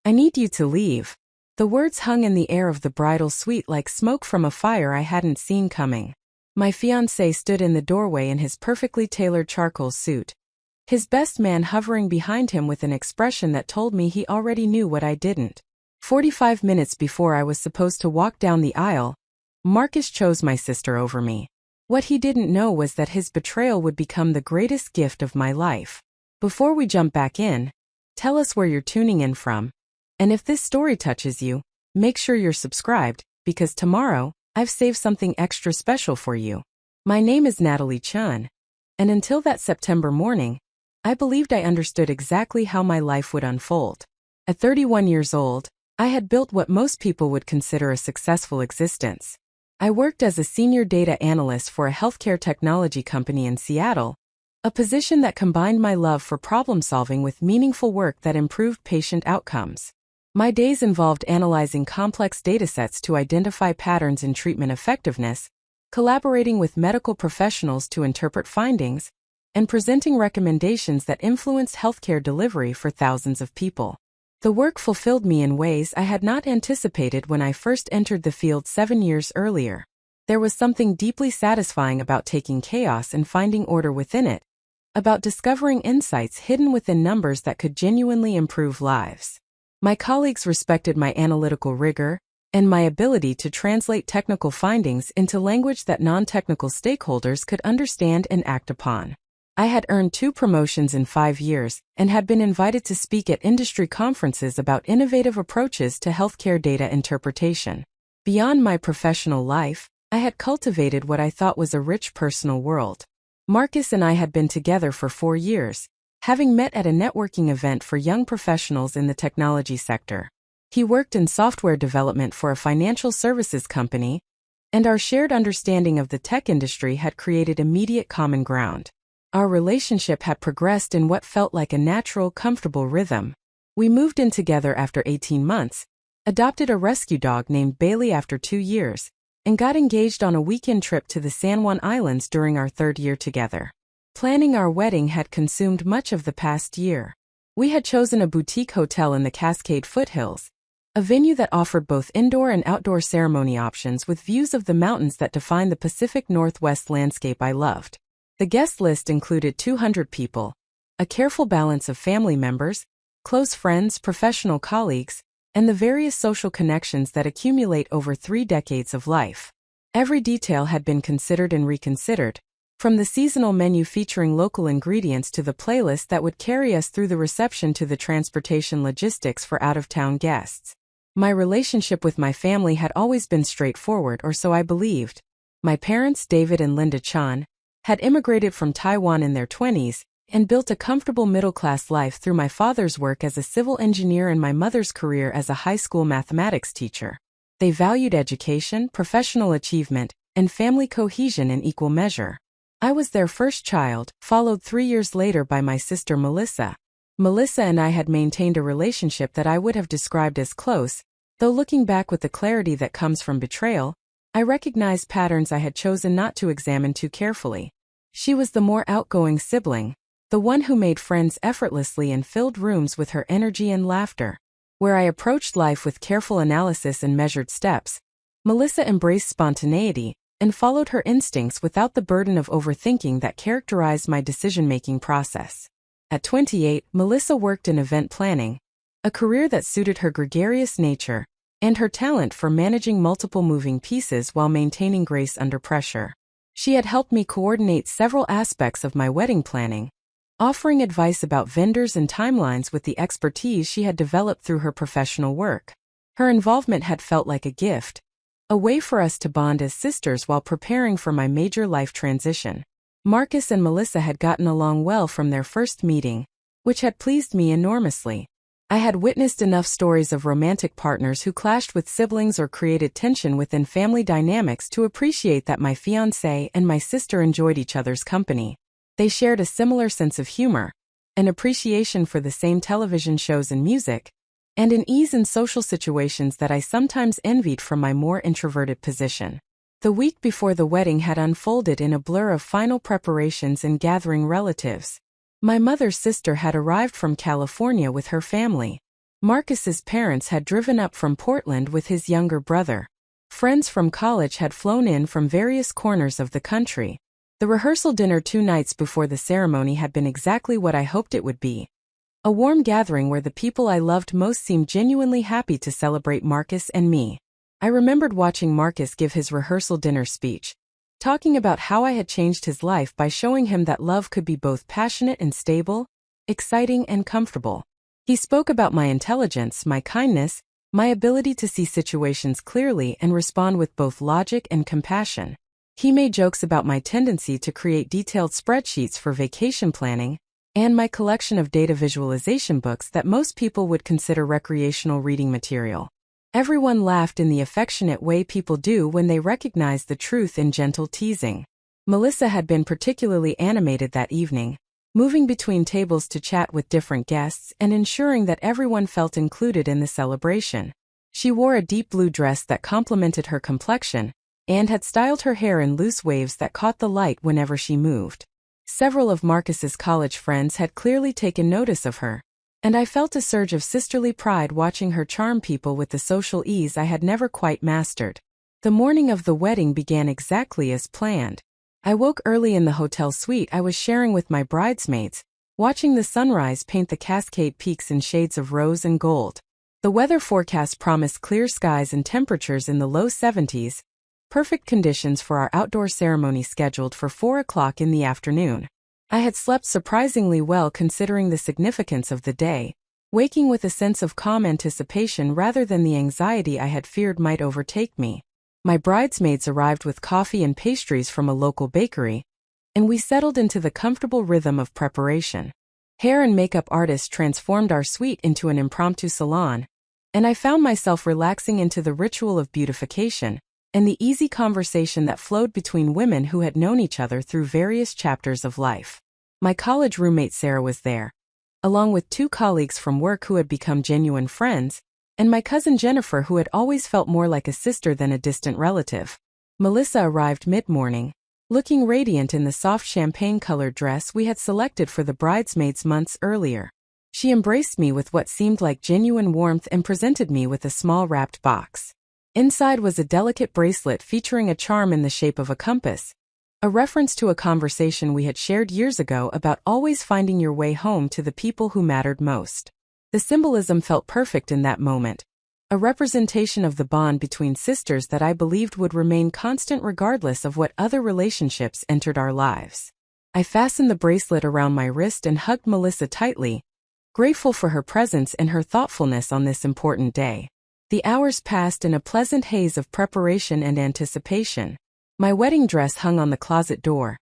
I need you to leave." The words hung in the air of the bridal suite like smoke from a fire I hadn't seen coming. My fiancé stood in the doorway in his perfectly tailored charcoal suit, his best man hovering behind him with an expression that told me he already knew what I didn't. 45 minutes before I was supposed to walk down the aisle, Marcus chose my sister over me. What he didn't know was that his betrayal would become the greatest gift of my life. Before we jump back in, tell us where you're tuning in from. And if this story touches you, make sure you're subscribed, because tomorrow, I've saved something extra special for you. My name is Natalie Chun, and until that September morning, I believed I understood exactly how my life would unfold. At 31 years old, I had built what most people would consider a successful existence. I worked as a senior data analyst for a healthcare technology company in Seattle, a position that combined my love for problem-solving with meaningful work that improved patient outcomes. My days involved analyzing complex datasets to identify patterns in treatment effectiveness, collaborating with medical professionals to interpret findings, and presenting recommendations that influenced healthcare delivery for thousands of people. The work fulfilled me in ways I had not anticipated when I first entered the field 7 years earlier. There was something deeply satisfying about taking chaos and finding order within it, about discovering insights hidden within numbers that could genuinely improve lives. My colleagues respected my analytical rigor and my ability to translate technical findings into language that non-technical stakeholders could understand and act upon. I had earned 2 promotions in 5 years and had been invited to speak at industry conferences about innovative approaches to healthcare data interpretation. Beyond my professional life, I had cultivated what I thought was a rich personal world. Marcus and I had been together for 4 years, having met at a networking event for young professionals in the technology sector. He worked in software development for a financial services company, and our shared understanding of the tech industry had created immediate common ground. Our relationship had progressed in what felt like a natural, comfortable rhythm. We moved in together after 18 months, adopted a rescue dog named Bailey after 2 years, and got engaged on a weekend trip to the San Juan Islands during our 3rd year together. Planning our wedding had consumed much of the past year. We had chosen a boutique hotel in the Cascade Foothills, a venue that offered both indoor and outdoor ceremony options with views of the mountains that define the Pacific Northwest landscape I loved. The guest list included 200 people, a careful balance of family members, close friends, professional colleagues, and the various social connections that accumulate over 3 decades of life. Every detail had been considered and reconsidered, from the seasonal menu featuring local ingredients to the playlist that would carry us through the reception to the transportation logistics for out-of-town guests. My relationship with my family had always been straightforward, or so I believed. My parents, David and Linda Chan, had immigrated from Taiwan in their 20s and built a comfortable middle-class life through my father's work as a civil engineer and my mother's career as a high school mathematics teacher. They valued education, professional achievement, and family cohesion in equal measure. I was their first child, followed 3 years later by my sister Melissa. Melissa and I had maintained a relationship that I would have described as close, though looking back with the clarity that comes from betrayal, I recognized patterns I had chosen not to examine too carefully. She was the more outgoing sibling, the one who made friends effortlessly and filled rooms with her energy and laughter. Where I approached life with careful analysis and measured steps, Melissa embraced spontaneity and followed her instincts without the burden of overthinking that characterized my decision-making process. At 28, Melissa worked in event planning, a career that suited her gregarious nature and her talent for managing multiple moving pieces while maintaining grace under pressure. She had helped me coordinate several aspects of my wedding planning, offering advice about vendors and timelines with the expertise she had developed through her professional work. Her involvement had felt like a gift, a way for us to bond as sisters while preparing for my major life transition. Marcus and Melissa had gotten along well from their first meeting, which had pleased me enormously. I had witnessed enough stories of romantic partners who clashed with siblings or created tension within family dynamics to appreciate that my fiancé and my sister enjoyed each other's company. They shared a similar sense of humor, an appreciation for the same television shows and music, and an ease in social situations that I sometimes envied from my more introverted position. The week before the wedding had unfolded in a blur of final preparations and gathering relatives. My mother's sister had arrived from California with her family. Marcus's parents had driven up from Portland with his younger brother. Friends from college had flown in from various corners of the country. The rehearsal dinner 2 nights before the ceremony had been exactly what I hoped it would be. A warm gathering where the people I loved most seemed genuinely happy to celebrate Marcus and me. I remembered watching Marcus give his rehearsal dinner speech, talking about how I had changed his life by showing him that love could be both passionate and stable, exciting and comfortable. He spoke about my intelligence, my kindness, my ability to see situations clearly and respond with both logic and compassion. He made jokes about my tendency to create detailed spreadsheets for vacation planning, and my collection of data visualization books that most people would consider recreational reading material. Everyone laughed in the affectionate way people do when they recognize the truth in gentle teasing. Melissa had been particularly animated that evening, moving between tables to chat with different guests and ensuring that everyone felt included in the celebration. She wore a deep blue dress that complemented her complexion, and had styled her hair in loose waves that caught the light whenever she moved. Several of Marcus's college friends had clearly taken notice of her, and I felt a surge of sisterly pride watching her charm people with the social ease I had never quite mastered. The morning of the wedding began exactly as planned. I woke early in the hotel suite I was sharing with my bridesmaids, watching the sunrise paint the Cascade Peaks in shades of rose and gold. The weather forecast promised clear skies and temperatures in the low 70s, perfect conditions for our outdoor ceremony scheduled for 4 o'clock in the afternoon. I had slept surprisingly well considering the significance of the day, waking with a sense of calm anticipation rather than the anxiety I had feared might overtake me. My bridesmaids arrived with coffee and pastries from a local bakery, and we settled into the comfortable rhythm of preparation. Hair and makeup artists transformed our suite into an impromptu salon, and I found myself relaxing into the ritual of beautification and the easy conversation that flowed between women who had known each other through various chapters of life. My college roommate Sarah was there, along with 2 colleagues from work who had become genuine friends, and my cousin Jennifer who had always felt more like a sister than a distant relative. Melissa arrived mid-morning, looking radiant in the soft champagne-colored dress we had selected for the bridesmaids months earlier. She embraced me with what seemed like genuine warmth and presented me with a small wrapped box. Inside was a delicate bracelet featuring a charm in the shape of a compass, a reference to a conversation we had shared years ago about always finding your way home to the people who mattered most. The symbolism felt perfect in that moment, a representation of the bond between sisters that I believed would remain constant regardless of what other relationships entered our lives. I fastened the bracelet around my wrist and hugged Melissa tightly, grateful for her presence and her thoughtfulness on this important day. The hours passed in a pleasant haze of preparation and anticipation. My wedding dress hung on the closet door,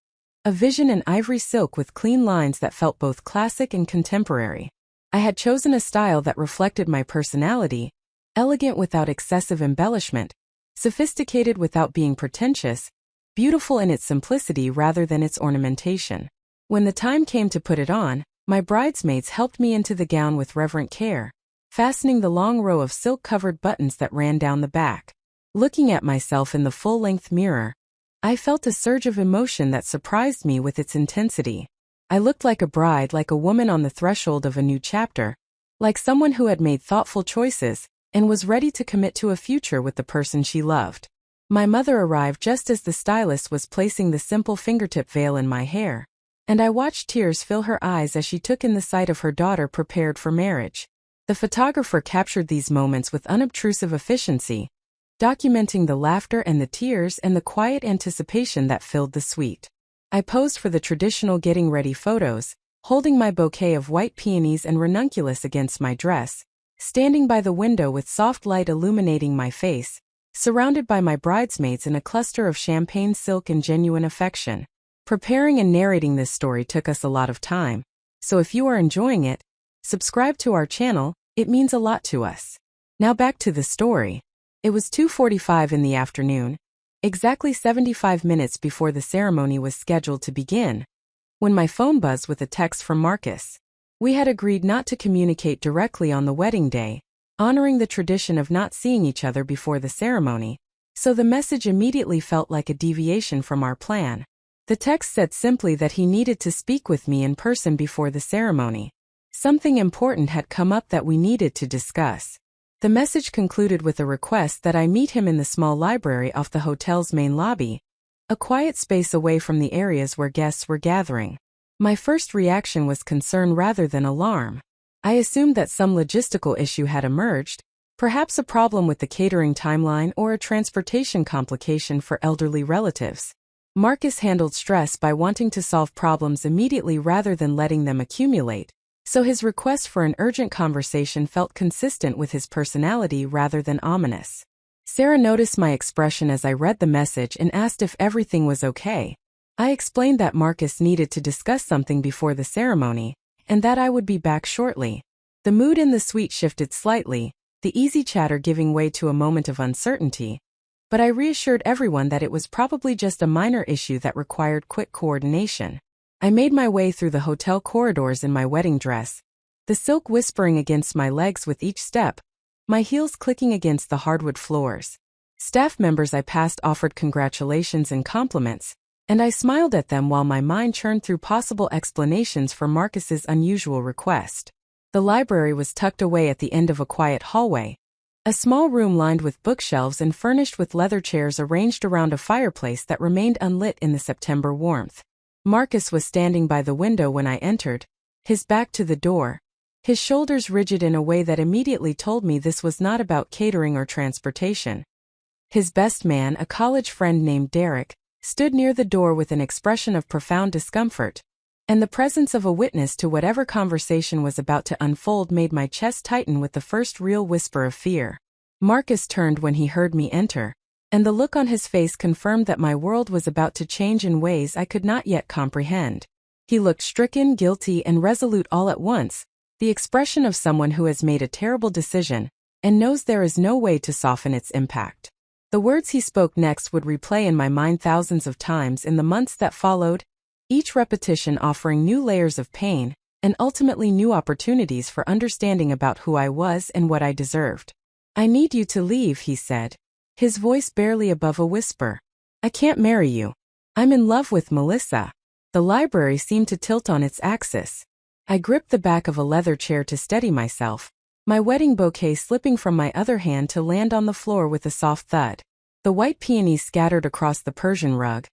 a vision in ivory silk with clean lines that felt both classic and contemporary. I had chosen a style that reflected my personality, elegant without excessive embellishment, sophisticated without being pretentious, beautiful in its simplicity rather than its ornamentation. When the time came to put it on, my bridesmaids helped me into the gown with reverent care, fastening the long row of silk-covered buttons that ran down the back. Looking at myself in the full-length mirror, I felt a surge of emotion that surprised me with its intensity. I looked like a bride, like a woman on the threshold of a new chapter, like someone who had made thoughtful choices and was ready to commit to a future with the person she loved. My mother arrived just as the stylist was placing the simple fingertip veil in my hair, and I watched tears fill her eyes as she took in the sight of her daughter prepared for marriage. The photographer captured these moments with unobtrusive efficiency, documenting the laughter and the tears and the quiet anticipation that filled the suite. I posed for the traditional getting ready photos, holding my bouquet of white peonies and ranunculus against my dress, standing by the window with soft light illuminating my face, surrounded by my bridesmaids in a cluster of champagne silk and genuine affection. Preparing and narrating this story took us a lot of time, so if you are enjoying it, subscribe to our channel, it means a lot to us. Now back to the story. It was 2:45 in the afternoon, exactly 75 minutes before the ceremony was scheduled to begin, when my phone buzzed with a text from Marcus. We had agreed not to communicate directly on the wedding day, honoring the tradition of not seeing each other before the ceremony, so the message immediately felt like a deviation from our plan. The text said simply that he needed to speak with me in person before the ceremony. Something important had come up that we needed to discuss. The message concluded with a request that I meet him in the small library off the hotel's main lobby, a quiet space away from the areas where guests were gathering. My first reaction was concern rather than alarm. I assumed that some logistical issue had emerged, perhaps a problem with the catering timeline or a transportation complication for elderly relatives. Marcus handled stress by wanting to solve problems immediately rather than letting them accumulate, so his request for an urgent conversation felt consistent with his personality rather than ominous. Sarah noticed my expression as I read the message and asked if everything was okay. I explained that Marcus needed to discuss something before the ceremony, and that I would be back shortly. The mood in the suite shifted slightly, the easy chatter giving way to a moment of uncertainty, but I reassured everyone that it was probably just a minor issue that required quick coordination. I made my way through the hotel corridors in my wedding dress, the silk whispering against my legs with each step, my heels clicking against the hardwood floors. Staff members I passed offered congratulations and compliments, and I smiled at them while my mind churned through possible explanations for Marcus's unusual request. The library was tucked away at the end of a quiet hallway, a small room lined with bookshelves and furnished with leather chairs arranged around a fireplace that remained unlit in the September warmth. Marcus was standing by the window when I entered, his back to the door, his shoulders rigid in a way that immediately told me this was not about catering or transportation. His best man, a college friend named Derek, stood near the door with an expression of profound discomfort, and the presence of a witness to whatever conversation was about to unfold made my chest tighten with the first real whisper of fear. Marcus turned when he heard me enter, and the look on his face confirmed that my world was about to change in ways I could not yet comprehend. He looked stricken, guilty, and resolute all at once, the expression of someone who has made a terrible decision and knows there is no way to soften its impact. The words he spoke next would replay in my mind thousands of times in the months that followed, each repetition offering new layers of pain and ultimately new opportunities for understanding about who I was and what I deserved. "I need you to leave," he said, his voice barely above a whisper. "I can't marry you. I'm in love with Melissa." The library seemed to tilt on its axis. I gripped the back of a leather chair to steady myself, my wedding bouquet slipping from my other hand to land on the floor with a soft thud. The white peonies scattered across the Persian rug,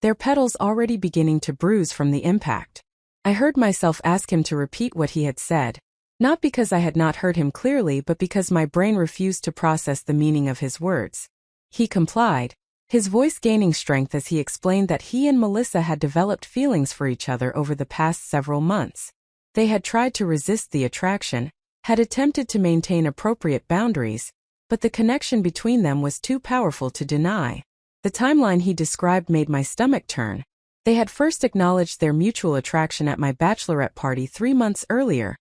their petals already beginning to bruise from the impact. I heard myself ask him to repeat what he had said, not because I had not heard him clearly but because my brain refused to process the meaning of his words. He complied, his voice gaining strength as he explained that he and Melissa had developed feelings for each other over the past several months. They had tried to resist the attraction, had attempted to maintain appropriate boundaries, but the connection between them was too powerful to deny. The timeline he described made my stomach turn. They had first acknowledged their mutual attraction at my bachelorette party 3 months earlier,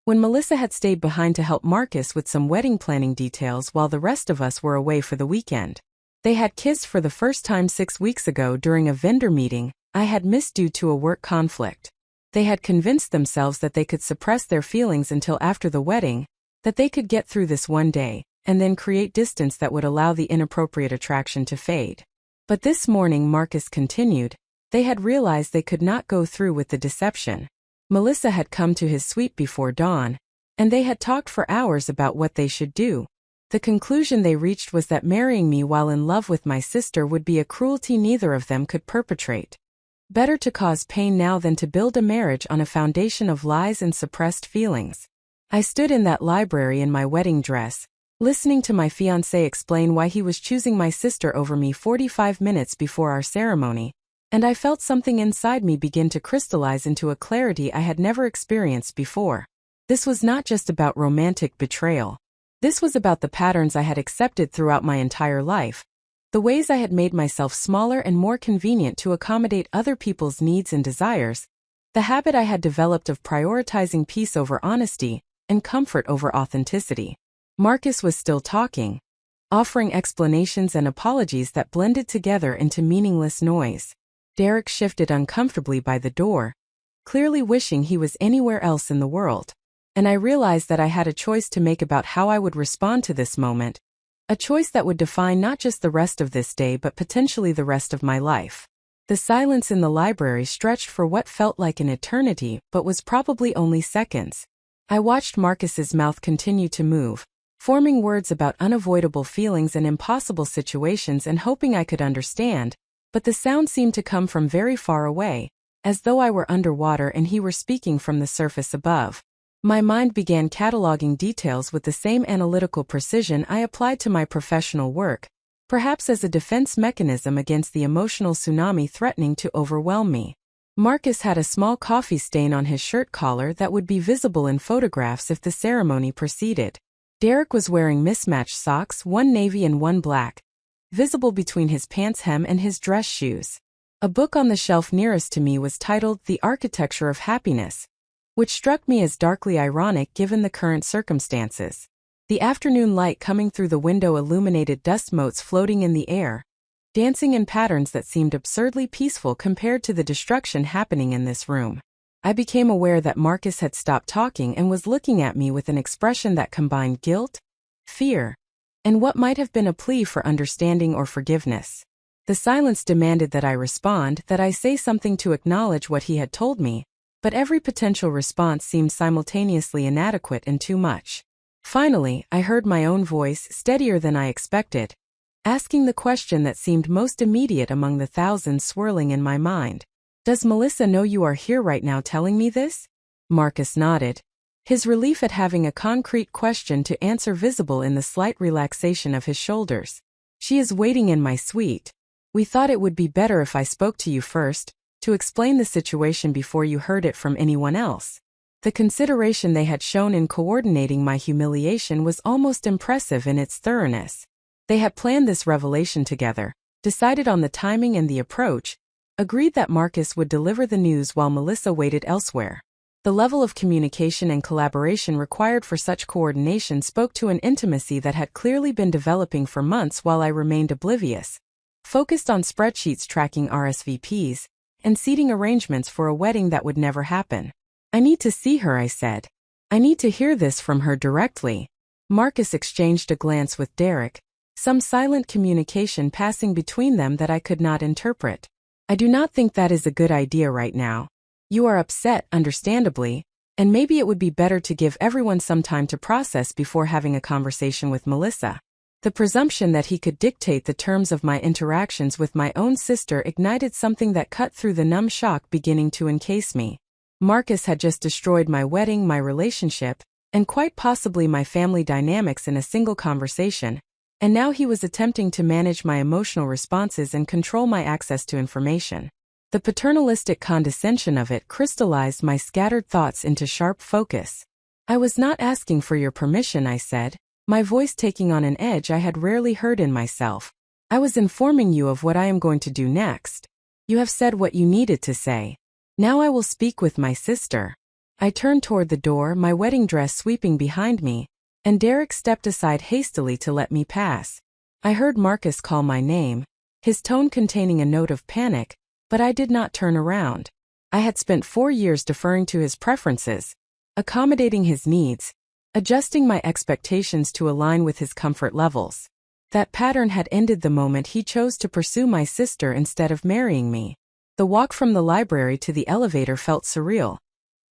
when Melissa had stayed behind to help Marcus with some wedding planning details while the rest of us were away for the weekend. They had kissed for the first time 6 weeks ago during a vendor meeting I had missed due to a work conflict. They had convinced themselves that they could suppress their feelings until after the wedding, that they could get through this one day, and then create distance that would allow the inappropriate attraction to fade. But this morning, Marcus continued, they had realized they could not go through with the deception. Melissa had come to his suite before dawn, and they had talked for hours about what they should do. The conclusion they reached was that marrying me while in love with my sister would be a cruelty neither of them could perpetrate. Better to cause pain now than to build a marriage on a foundation of lies and suppressed feelings. I stood in that library in my wedding dress, listening to my fiancé explain why he was choosing my sister over me 45 minutes before our ceremony, and I felt something inside me begin to crystallize into a clarity I had never experienced before. This was not just about romantic betrayal. This was about the patterns I had accepted throughout my entire life, the ways I had made myself smaller and more convenient to accommodate other people's needs and desires, the habit I had developed of prioritizing peace over honesty and comfort over authenticity. Marcus was still talking, offering explanations and apologies that blended together into meaningless noise. Derek shifted uncomfortably by the door, clearly wishing he was anywhere else in the world, and I realized that I had a choice to make about how I would respond to this moment, a choice that would define not just the rest of this day but potentially the rest of my life. The silence in the library stretched for what felt like an eternity but was probably only seconds. I watched Marcus's mouth continue to move, forming words about unavoidable feelings and impossible situations and hoping I could understand, but the sound seemed to come from very far away, as though I were underwater and he were speaking from the surface above. My mind began cataloging details with the same analytical precision I applied to my professional work, perhaps as a defense mechanism against the emotional tsunami threatening to overwhelm me. Marcus had a small coffee stain on his shirt collar that would be visible in photographs if the ceremony proceeded. Derek was wearing mismatched socks, one navy and one black, visible between his pants hem and his dress shoes. A book on the shelf nearest to me was titled The Architecture of Happiness, which struck me as darkly ironic given the current circumstances. The afternoon light coming through the window illuminated dust motes floating in the air, dancing in patterns that seemed absurdly peaceful compared to the destruction happening in this room. I became aware that Marcus had stopped talking and was looking at me with an expression that combined guilt, fear, and what might have been a plea for understanding or forgiveness. The silence demanded that I respond, that I say something to acknowledge what he had told me, but every potential response seemed simultaneously inadequate and too much. Finally, I heard my own voice, steadier than I expected, asking the question that seemed most immediate among the thousands swirling in my mind. Does Melissa know you are here right now telling me this? Marcus nodded, his relief at having a concrete question to answer visible in the slight relaxation of his shoulders. She is waiting in my suite. We thought it would be better if I spoke to you first, to explain the situation before you heard it from anyone else. The consideration they had shown in coordinating my humiliation was almost impressive in its thoroughness. They had planned this revelation together, decided on the timing and the approach, agreed that Marcus would deliver the news while Melissa waited elsewhere. The level of communication and collaboration required for such coordination spoke to an intimacy that had clearly been developing for months while I remained oblivious, focused on spreadsheets tracking RSVPs, and seating arrangements for a wedding that would never happen. I need to see her, I said. I need to hear this from her directly. Marcus exchanged a glance with Derek, some silent communication passing between them that I could not interpret. I do not think that is a good idea right now. You are upset, understandably, and maybe it would be better to give everyone some time to process before having a conversation with Melissa. The presumption that he could dictate the terms of my interactions with my own sister ignited something that cut through the numb shock beginning to encase me. Marcus had just destroyed my wedding, my relationship, and quite possibly my family dynamics in a single conversation, and now he was attempting to manage my emotional responses and control my access to information. The paternalistic condescension of it crystallized my scattered thoughts into sharp focus. I was not asking for your permission, I said, my voice taking on an edge I had rarely heard in myself. I was informing you of what I am going to do next. You have said what you needed to say. Now I will speak with my sister. I turned toward the door, my wedding dress sweeping behind me, and Derek stepped aside hastily to let me pass. I heard Marcus call my name, his tone containing a note of panic, but I did not turn around. I had spent 4 years deferring to his preferences, accommodating his needs, adjusting my expectations to align with his comfort levels. That pattern had ended the moment he chose to pursue my sister instead of marrying me. The walk from the library to the elevator felt surreal,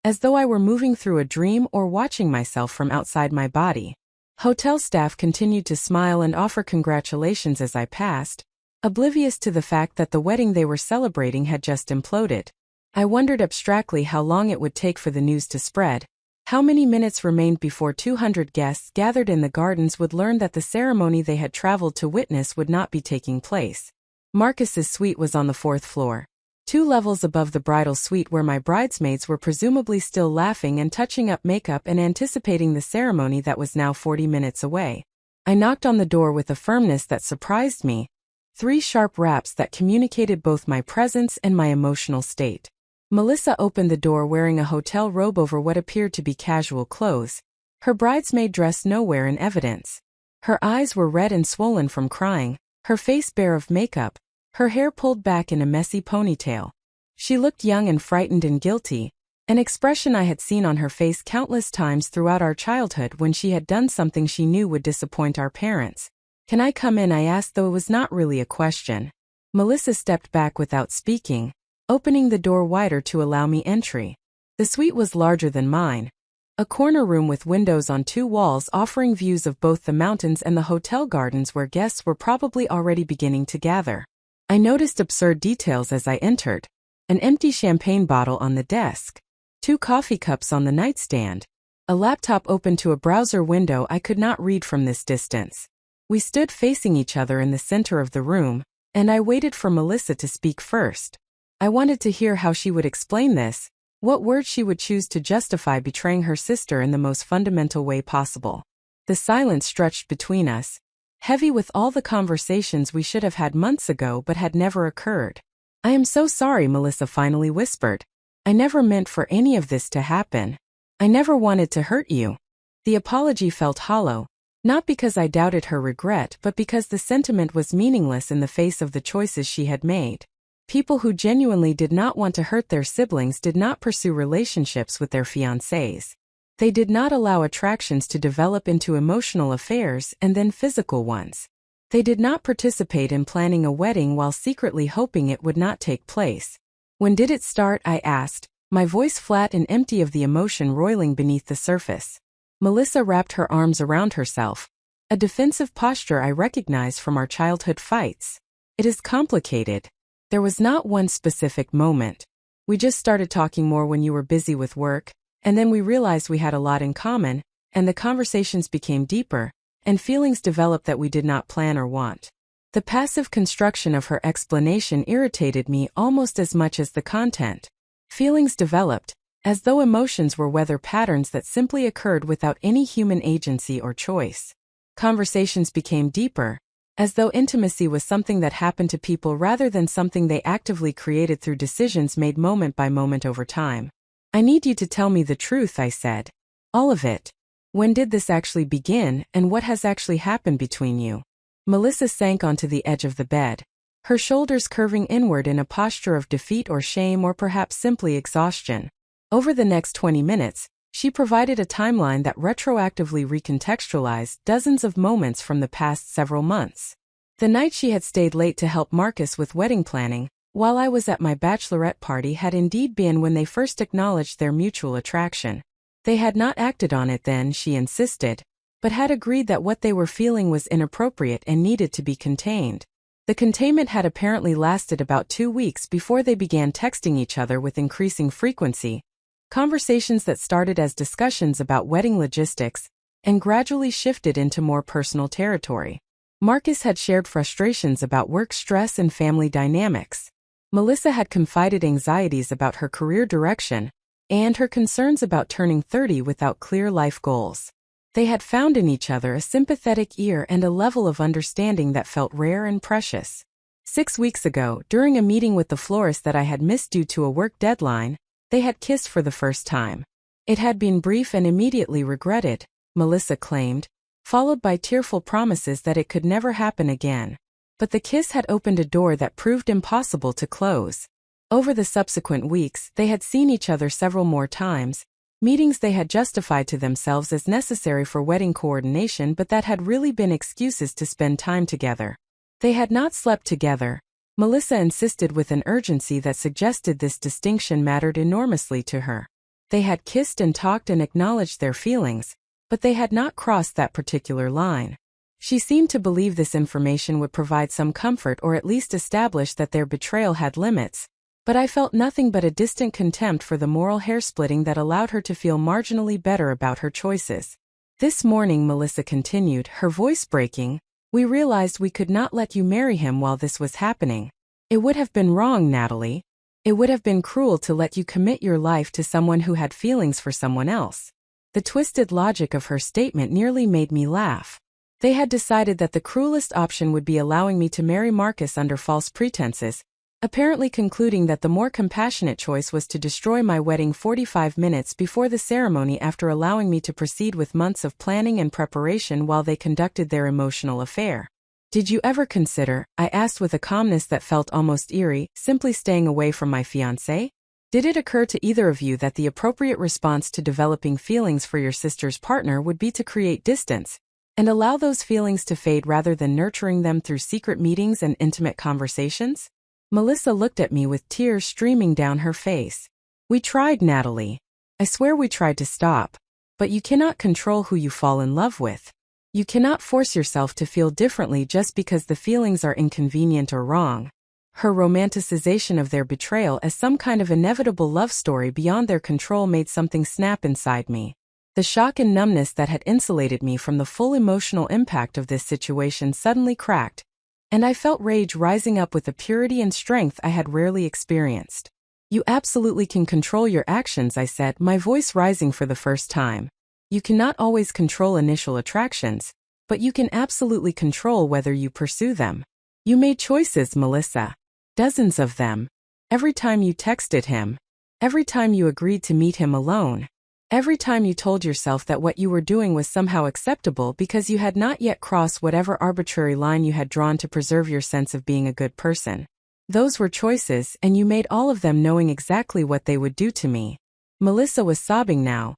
as though I were moving through a dream or watching myself from outside my body. Hotel staff continued to smile and offer congratulations as I passed, oblivious to the fact that the wedding they were celebrating had just imploded. I wondered abstractly how long it would take for the news to spread, how many minutes remained before 200 guests gathered in the gardens would learn that the ceremony they had traveled to witness would not be taking place. Marcus's suite was on the 4th floor, 2 levels above the bridal suite where my bridesmaids were presumably still laughing and touching up makeup and anticipating the ceremony that was now 40 minutes away. I knocked on the door with a firmness that surprised me, 3 sharp raps that communicated both my presence and my emotional state. Melissa opened the door wearing a hotel robe over what appeared to be casual clothes, her bridesmaid dress nowhere in evidence. Her eyes were red and swollen from crying, her face bare of makeup, her hair pulled back in a messy ponytail. She looked young and frightened and guilty, an expression I had seen on her face countless times throughout our childhood when she had done something she knew would disappoint our parents. "Can I come in?" I asked, though it was not really a question. Melissa stepped back without speaking, opening the door wider to allow me entry. The suite was larger than mine, A corner room with windows on 2 walls offering views of both the mountains and the hotel gardens where guests were probably already beginning to gather. I noticed absurd details as I entered. An empty champagne bottle on the desk. 2 coffee cups on the nightstand. A laptop open to a browser window I could not read from this distance. We stood facing each other in the center of the room, and I waited for Melissa to speak first. I wanted to hear how she would explain this, what words she would choose to justify betraying her sister in the most fundamental way possible. The silence stretched between us, heavy with all the conversations we should have had months ago but had never occurred. "I am so sorry," Melissa finally whispered. "I never meant for any of this to happen. I never wanted to hurt you." The apology felt hollow, not because I doubted her regret but because the sentiment was meaningless in the face of the choices she had made. People who genuinely did not want to hurt their siblings did not pursue relationships with their fiancés. They did not allow attractions to develop into emotional affairs and then physical ones. They did not participate in planning a wedding while secretly hoping it would not take place. "When did it start?" I asked, my voice flat and empty of the emotion roiling beneath the surface. Melissa wrapped her arms around herself, a defensive posture I recognized from our childhood fights. "It is complicated. There was not one specific moment. We just started talking more when you were busy with work, and then we realized we had a lot in common, and the conversations became deeper, and feelings developed that we did not plan or want." The passive construction of her explanation irritated me almost as much as the content. Feelings developed, as though emotions were weather patterns that simply occurred without any human agency or choice. Conversations became deeper, as though intimacy was something that happened to people rather than something they actively created through decisions made moment by moment over time. "I need you to tell me the truth," I said. "All of it. When did this actually begin, and what has actually happened between you?" Melissa sank onto the edge of the bed, her shoulders curving inward in a posture of defeat or shame or perhaps simply exhaustion. Over the next 20 minutes, she provided a timeline that retroactively recontextualized dozens of moments from the past several months. The night she had stayed late to help Marcus with wedding planning, while I was at my bachelorette party, had indeed been when they first acknowledged their mutual attraction. They had not acted on it then, she insisted, but had agreed that what they were feeling was inappropriate and needed to be contained. The containment had apparently lasted about 2 weeks before they began texting each other with increasing frequency. Conversations that started as discussions about wedding logistics and gradually shifted into more personal territory. Marcus had shared frustrations about work stress and family dynamics. Melissa had confided anxieties about her career direction and her concerns about turning 30 without clear life goals. They had found in each other a sympathetic ear and a level of understanding that felt rare and precious. 6 weeks ago, during a meeting with the florist that I had missed due to a work deadline, they had kissed for the first time. It had been brief and immediately regretted, Melissa claimed, followed by tearful promises that it could never happen again. But the kiss had opened a door that proved impossible to close. Over the subsequent weeks, they had seen each other several more times, meetings they had justified to themselves as necessary for wedding coordination but that had really been excuses to spend time together. They had not slept together. Melissa insisted with an urgency that suggested this distinction mattered enormously to her. They had kissed and talked and acknowledged their feelings, but they had not crossed that particular line. She seemed to believe this information would provide some comfort or at least establish that their betrayal had limits, but I felt nothing but a distant contempt for the moral hair-splitting that allowed her to feel marginally better about her choices. "This morning," Melissa continued, her voice breaking, "we realized we could not let you marry him while this was happening. It would have been wrong, Natalie. It would have been cruel to let you commit your life to someone who had feelings for someone else." The twisted logic of her statement nearly made me laugh. They had decided that the cruelest option would be allowing me to marry Marcus under false pretenses, apparently concluding that the more compassionate choice was to destroy my wedding 45 minutes before the ceremony after allowing me to proceed with months of planning and preparation while they conducted their emotional affair. "Did you ever consider," I asked with a calmness that felt almost eerie, "simply staying away from my fiancé? Did it occur to either of you that the appropriate response to developing feelings for your sister's partner would be to create distance and allow those feelings to fade rather than nurturing them through secret meetings and intimate conversations?" Melissa looked at me with tears streaming down her face. "We tried, Natalie. I swear we tried to stop. But you cannot control who you fall in love with. You cannot force yourself to feel differently just because the feelings are inconvenient or wrong. Her romanticization of their betrayal as some kind of inevitable love story beyond their control made something snap inside me. The shock and numbness that had insulated me from the full emotional impact of this situation suddenly cracked, and I felt rage rising up with a purity and strength I had rarely experienced. You absolutely can control your actions, I said, my voice rising for the first time. You cannot always control initial attractions, but you can absolutely control whether you pursue them. You made choices, Melissa. Dozens of them. Every time you texted him. Every time you agreed to meet him alone. Every time you told yourself that what you were doing was somehow acceptable because you had not yet crossed whatever arbitrary line you had drawn to preserve your sense of being a good person. Those were choices, and you made all of them knowing exactly what they would do to me. Melissa was sobbing now,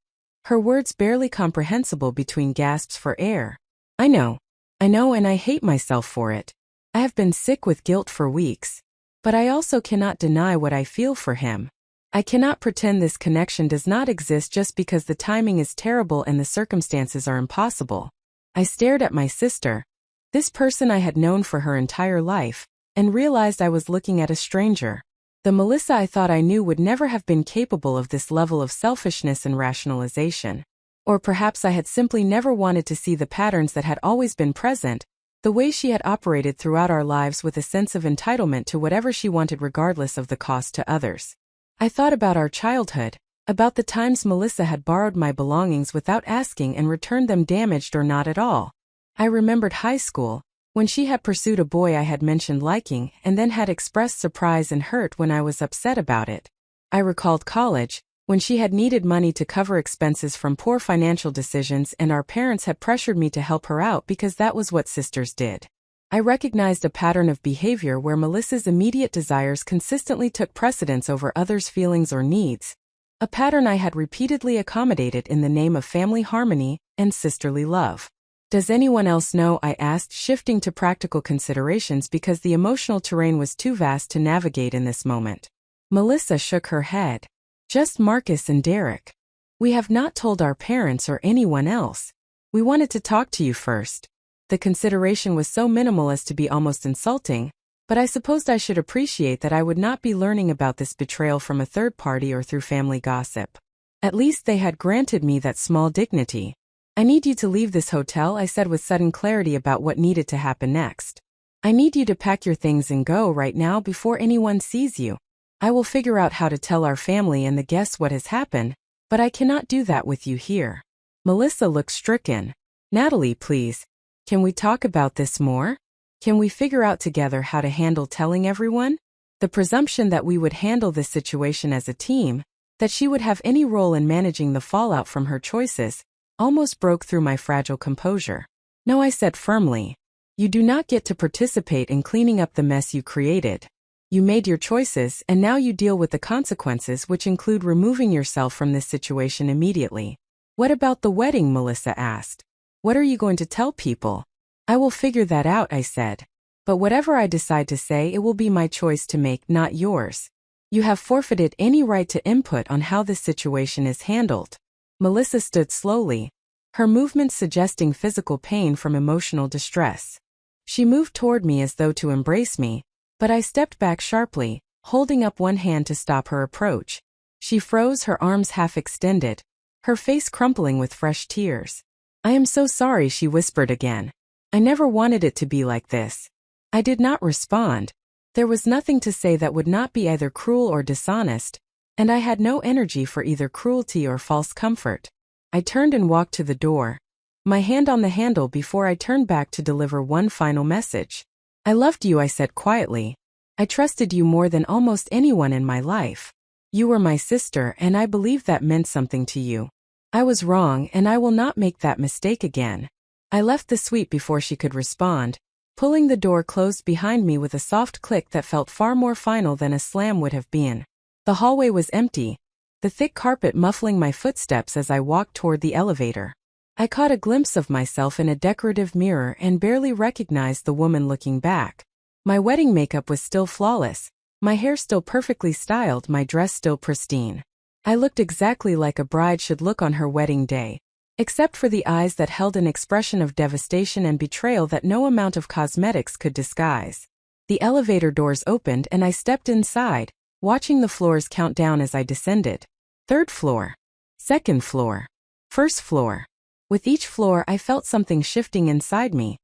her words barely comprehensible between gasps for air. I know, and I hate myself for it. I have been sick with guilt for weeks. But I also cannot deny what I feel for him. I cannot pretend this connection does not exist just because the timing is terrible and the circumstances are impossible. I stared at my sister, this person I had known for her entire life, and realized I was looking at a stranger. The Melissa I thought I knew would never have been capable of this level of selfishness and rationalization. Or perhaps I had simply never wanted to see the patterns that had always been present, the way she had operated throughout our lives with a sense of entitlement to whatever she wanted regardless of the cost to others. I thought about our childhood, about the times Melissa had borrowed my belongings without asking and returned them damaged or not at all. I remembered high school, when she had pursued a boy I had mentioned liking and then had expressed surprise and hurt when I was upset about it. I recalled college, when she had needed money to cover expenses from poor financial decisions and our parents had pressured me to help her out because that was what sisters did. I recognized a pattern of behavior where Melissa's immediate desires consistently took precedence over others' feelings or needs, a pattern I had repeatedly accommodated in the name of family harmony and sisterly love. Does anyone else know? I asked, shifting to practical considerations because the emotional terrain was too vast to navigate in this moment. Melissa shook her head. Just Marcus and Derek. We have not told our parents or anyone else. We wanted to talk to you first. The consideration was so minimal as to be almost insulting, but I supposed I should appreciate that I would not be learning about this betrayal from a third party or through family gossip. At least they had granted me that small dignity. I need you to leave this hotel, I said with sudden clarity about what needed to happen next. I need you to pack your things and go right now before anyone sees you. I will figure out how to tell our family and the guests what has happened, but I cannot do that with you here. Melissa looked stricken. Natalie, please. Can we talk about this more? Can we figure out together how to handle telling everyone? The presumption that we would handle this situation as a team, that she would have any role in managing the fallout from her choices, almost broke through my fragile composure. No, I said firmly. You do not get to participate in cleaning up the mess you created. You made your choices and now you deal with the consequences, which include removing yourself from this situation immediately. What about the wedding? Melissa asked. What are you going to tell people? I will figure that out, I said. But whatever I decide to say, it will be my choice to make, not yours. You have forfeited any right to input on how this situation is handled. Melissa stood slowly, her movements suggesting physical pain from emotional distress. She moved toward me as though to embrace me, but I stepped back sharply, holding up one hand to stop her approach. She froze, her arms half extended, her face crumpling with fresh tears. I am so sorry, she whispered again. I never wanted it to be like this. I did not respond. There was nothing to say that would not be either cruel or dishonest, and I had no energy for either cruelty or false comfort. I turned and walked to the door, my hand on the handle before I turned back to deliver one final message. I loved you, I said quietly. I trusted you more than almost anyone in my life. You were my sister and I believed that meant something to you. I was wrong and I will not make that mistake again. I left the suite before she could respond, pulling the door closed behind me with a soft click that felt far more final than a slam would have been. The hallway was empty, the thick carpet muffling my footsteps as I walked toward the elevator. I caught a glimpse of myself in a decorative mirror and barely recognized the woman looking back. My wedding makeup was still flawless, my hair still perfectly styled, my dress still pristine. I looked exactly like a bride should look on her wedding day, except for the eyes that held an expression of devastation and betrayal that no amount of cosmetics could disguise. The elevator doors opened and I stepped inside, watching the floors count down as I descended. 3rd floor. 2nd floor. 1st floor. With each floor I felt something shifting inside me,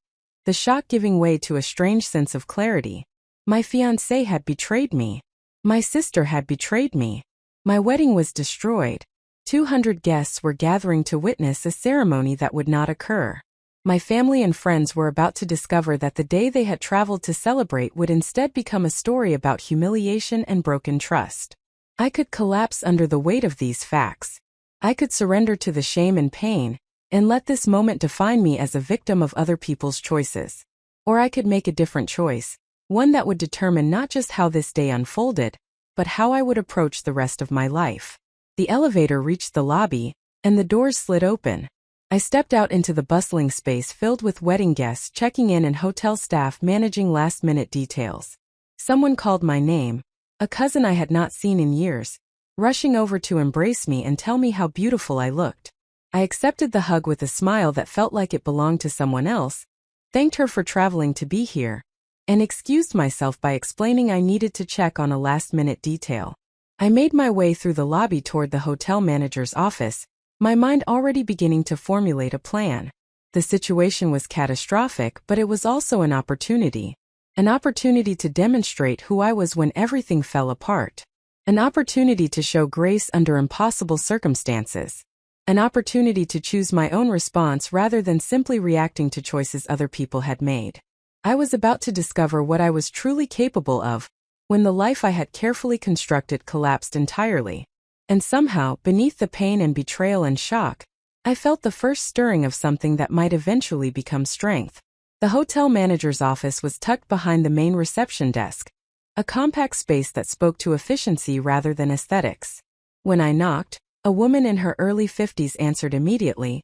the shock giving way to a strange sense of clarity. My fiancé had betrayed me. My sister had betrayed me. My wedding was destroyed. 200 guests were gathering to witness a ceremony that would not occur. My family and friends were about to discover that the day they had traveled to celebrate would instead become a story about humiliation and broken trust. I could collapse under the weight of these facts. I could surrender to the shame and pain, and let this moment define me as a victim of other people's choices. Or I could make a different choice, one that would determine not just how this day unfolded, but how I would approach the rest of my life. The elevator reached the lobby, and the doors slid open. I stepped out into the bustling space filled with wedding guests checking in and hotel staff managing last-minute details. Someone called my name, a cousin I had not seen in years, rushing over to embrace me and tell me how beautiful I looked. I accepted the hug with a smile that felt like it belonged to someone else, thanked her for traveling to be here, and excused myself by explaining I needed to check on a last-minute detail. I made my way through the lobby toward the hotel manager's office, my mind already beginning to formulate a plan. The situation was catastrophic, but it was also an opportunity. An opportunity to demonstrate who I was when everything fell apart. An opportunity to show grace under impossible circumstances. An opportunity to choose my own response rather than simply reacting to choices other people had made. I was about to discover what I was truly capable of, when the life I had carefully constructed collapsed entirely. And somehow, beneath the pain and betrayal and shock, I felt the first stirring of something that might eventually become strength. The hotel manager's office was tucked behind the main reception desk, a compact space that spoke to efficiency rather than aesthetics. When I knocked, a woman in her early 50s answered immediately,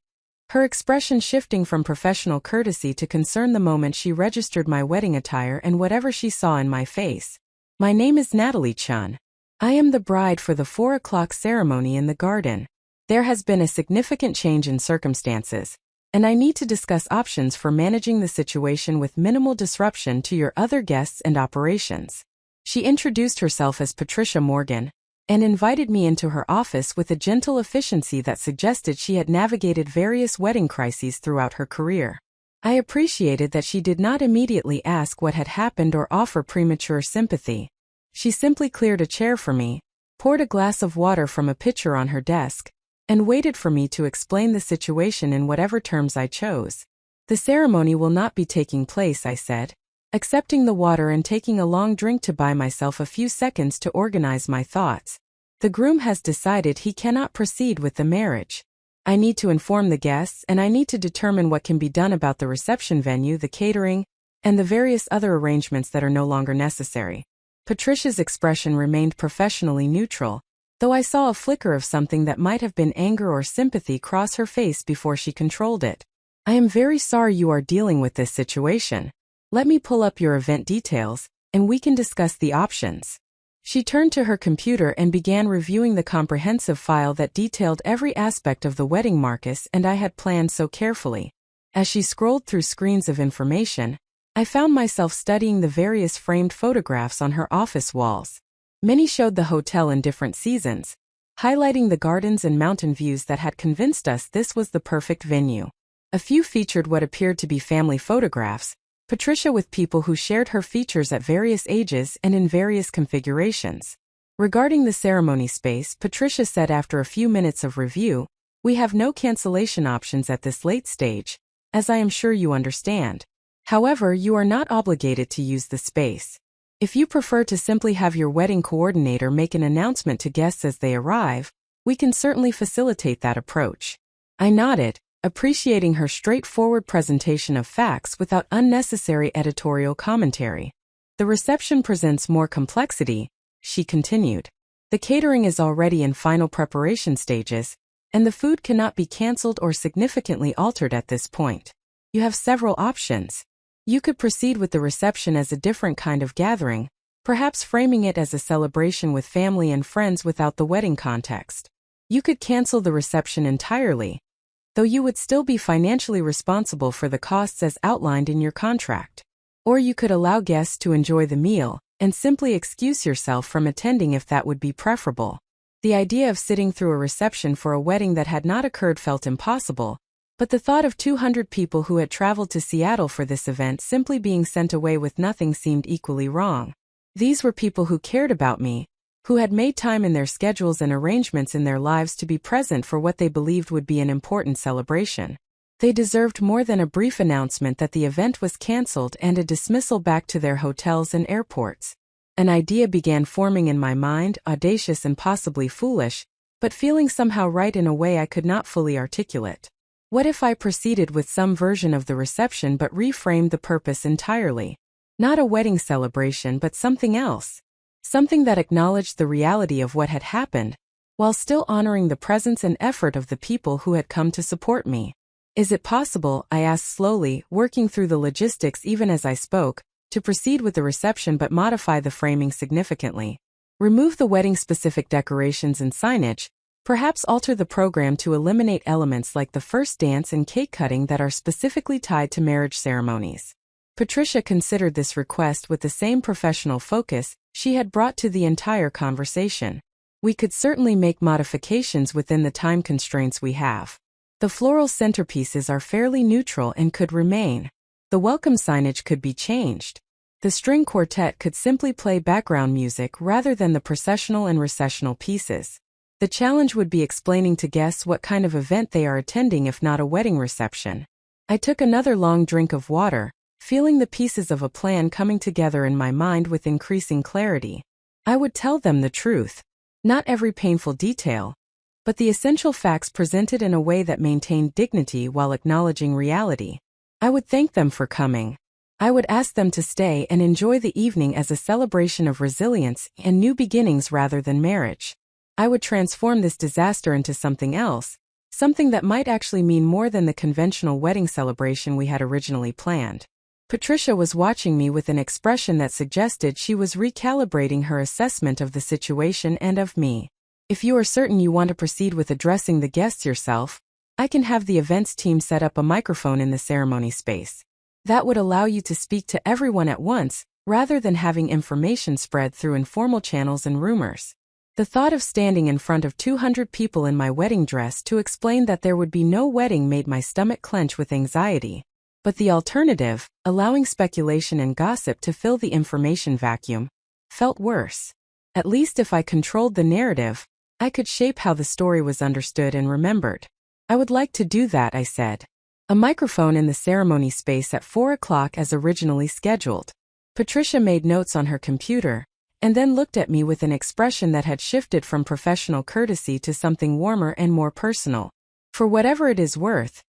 her expression shifting from professional courtesy to concern the moment she registered my wedding attire and whatever she saw in my face. My name is Natalie Chun. I am the bride for the 4 o'clock ceremony in the garden. There has been a significant change in circumstances, and I need to discuss options for managing the situation with minimal disruption to your other guests and operations. She introduced herself as Patricia Morgan, and invited me into her office with a gentle efficiency that suggested she had navigated various wedding crises throughout her career. I appreciated that she did not immediately ask what had happened or offer premature sympathy. She simply cleared a chair for me, poured a glass of water from a pitcher on her desk, and waited for me to explain the situation in whatever terms I chose. The ceremony will not be taking place, I said, accepting the water and taking a long drink to buy myself a few seconds to organize my thoughts. The groom has decided he cannot proceed with the marriage. I need to inform the guests and I need to determine what can be done about the reception venue, the catering, and the various other arrangements that are no longer necessary. Patricia's expression remained professionally neutral, though I saw a flicker of something that might have been anger or sympathy cross her face before she controlled it. I am very sorry you are dealing with this situation. Let me pull up your event details, and we can discuss the options. She turned to her computer and began reviewing the comprehensive file that detailed every aspect of the wedding Marcus and I had planned so carefully. As she scrolled through screens of information, I found myself studying the various framed photographs on her office walls. Many showed the hotel in different seasons, highlighting the gardens and mountain views that had convinced us this was the perfect venue. A few featured what appeared to be family photographs, Patricia with people who shared her features at various ages and in various configurations. Regarding the ceremony space, Patricia said after a few minutes of review, "We have no cancellation options at this late stage, as I am sure you understand. However, you are not obligated to use the space. If you prefer to simply have your wedding coordinator make an announcement to guests as they arrive, we can certainly facilitate that approach." I nodded, appreciating her straightforward presentation of facts without unnecessary editorial commentary. "The reception presents more complexity," she continued. "The catering is already in final preparation stages, and the food cannot be cancelled or significantly altered at this point. You have several options. You could proceed with the reception as a different kind of gathering, perhaps framing it as a celebration with family and friends without the wedding context. You could cancel the reception entirely, though you would still be financially responsible for the costs as outlined in your contract. Or you could allow guests to enjoy the meal, and simply excuse yourself from attending if that would be preferable. The idea of sitting through a reception for a wedding that had not occurred felt impossible, but the thought of 200 people who had traveled to Seattle for this event simply being sent away with nothing seemed equally wrong. These were people who cared about me, who had made time in their schedules and arrangements in their lives to be present for what they believed would be an important celebration. They deserved more than a brief announcement that the event was canceled and a dismissal back to their hotels and airports. An idea began forming in my mind, audacious and possibly foolish, but feeling somehow right in a way I could not fully articulate. What if I proceeded with some version of the reception but reframed the purpose entirely? Not a wedding celebration but something else. Something that acknowledged the reality of what had happened, while still honoring the presence and effort of the people who had come to support me. Is it possible, I asked slowly, working through the logistics even as I spoke, to proceed with the reception but modify the framing significantly? Remove the wedding-specific decorations and signage, perhaps alter the program to eliminate elements like the first dance and cake cutting that are specifically tied to marriage ceremonies. Patricia considered this request with the same professional focus she had brought to the entire conversation. We could certainly make modifications within the time constraints we have. The floral centerpieces are fairly neutral and could remain. The welcome signage could be changed. The string quartet could simply play background music rather than the processional and recessional pieces. The challenge would be explaining to guests what kind of event they are attending if not a wedding reception. I took another long drink of water, feeling the pieces of a plan coming together in my mind with increasing clarity. I would tell them the truth. Not every painful detail, but the essential facts presented in a way that maintained dignity while acknowledging reality. I would thank them for coming. I would ask them to stay and enjoy the evening as a celebration of resilience and new beginnings rather than marriage. I would transform this disaster into something else, something that might actually mean more than the conventional wedding celebration we had originally planned. Patricia was watching me with an expression that suggested she was recalibrating her assessment of the situation and of me. If you are certain you want to proceed with addressing the guests yourself, I can have the events team set up a microphone in the ceremony space. That would allow you to speak to everyone at once, rather than having information spread through informal channels and rumors. The thought of standing in front of 200 people in my wedding dress to explain that there would be no wedding made my stomach clench with anxiety. But the alternative, allowing speculation and gossip to fill the information vacuum, felt worse. At least if I controlled the narrative, I could shape how the story was understood and remembered. I would like to do that, I said. A microphone in the ceremony space at 4 o'clock as originally scheduled. Patricia made notes on her computer, and then looked at me with an expression that had shifted from professional courtesy to something warmer and more personal. For whatever it is worth,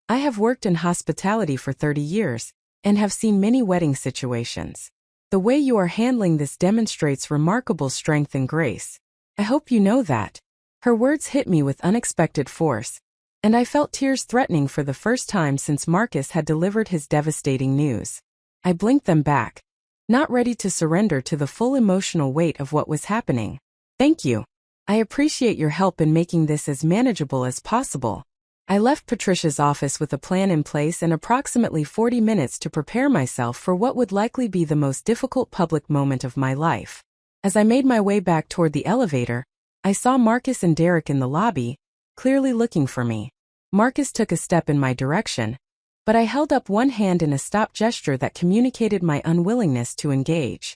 I have worked in hospitality for 30 years, and have seen many wedding situations. The way you are handling this demonstrates remarkable strength and grace. I hope you know that. Her words hit me with unexpected force, and I felt tears threatening for the first time since Marcus had delivered his devastating news. I blinked them back, not ready to surrender to the full emotional weight of what was happening. Thank you. I appreciate your help in making this as manageable as possible. I left Patricia's office with a plan in place and approximately 40 minutes to prepare myself for what would likely be the most difficult public moment of my life. As I made my way back toward the elevator, I saw Marcus and Derek in the lobby, clearly looking for me. Marcus took a step in my direction, but I held up one hand in a stop gesture that communicated my unwillingness to engage.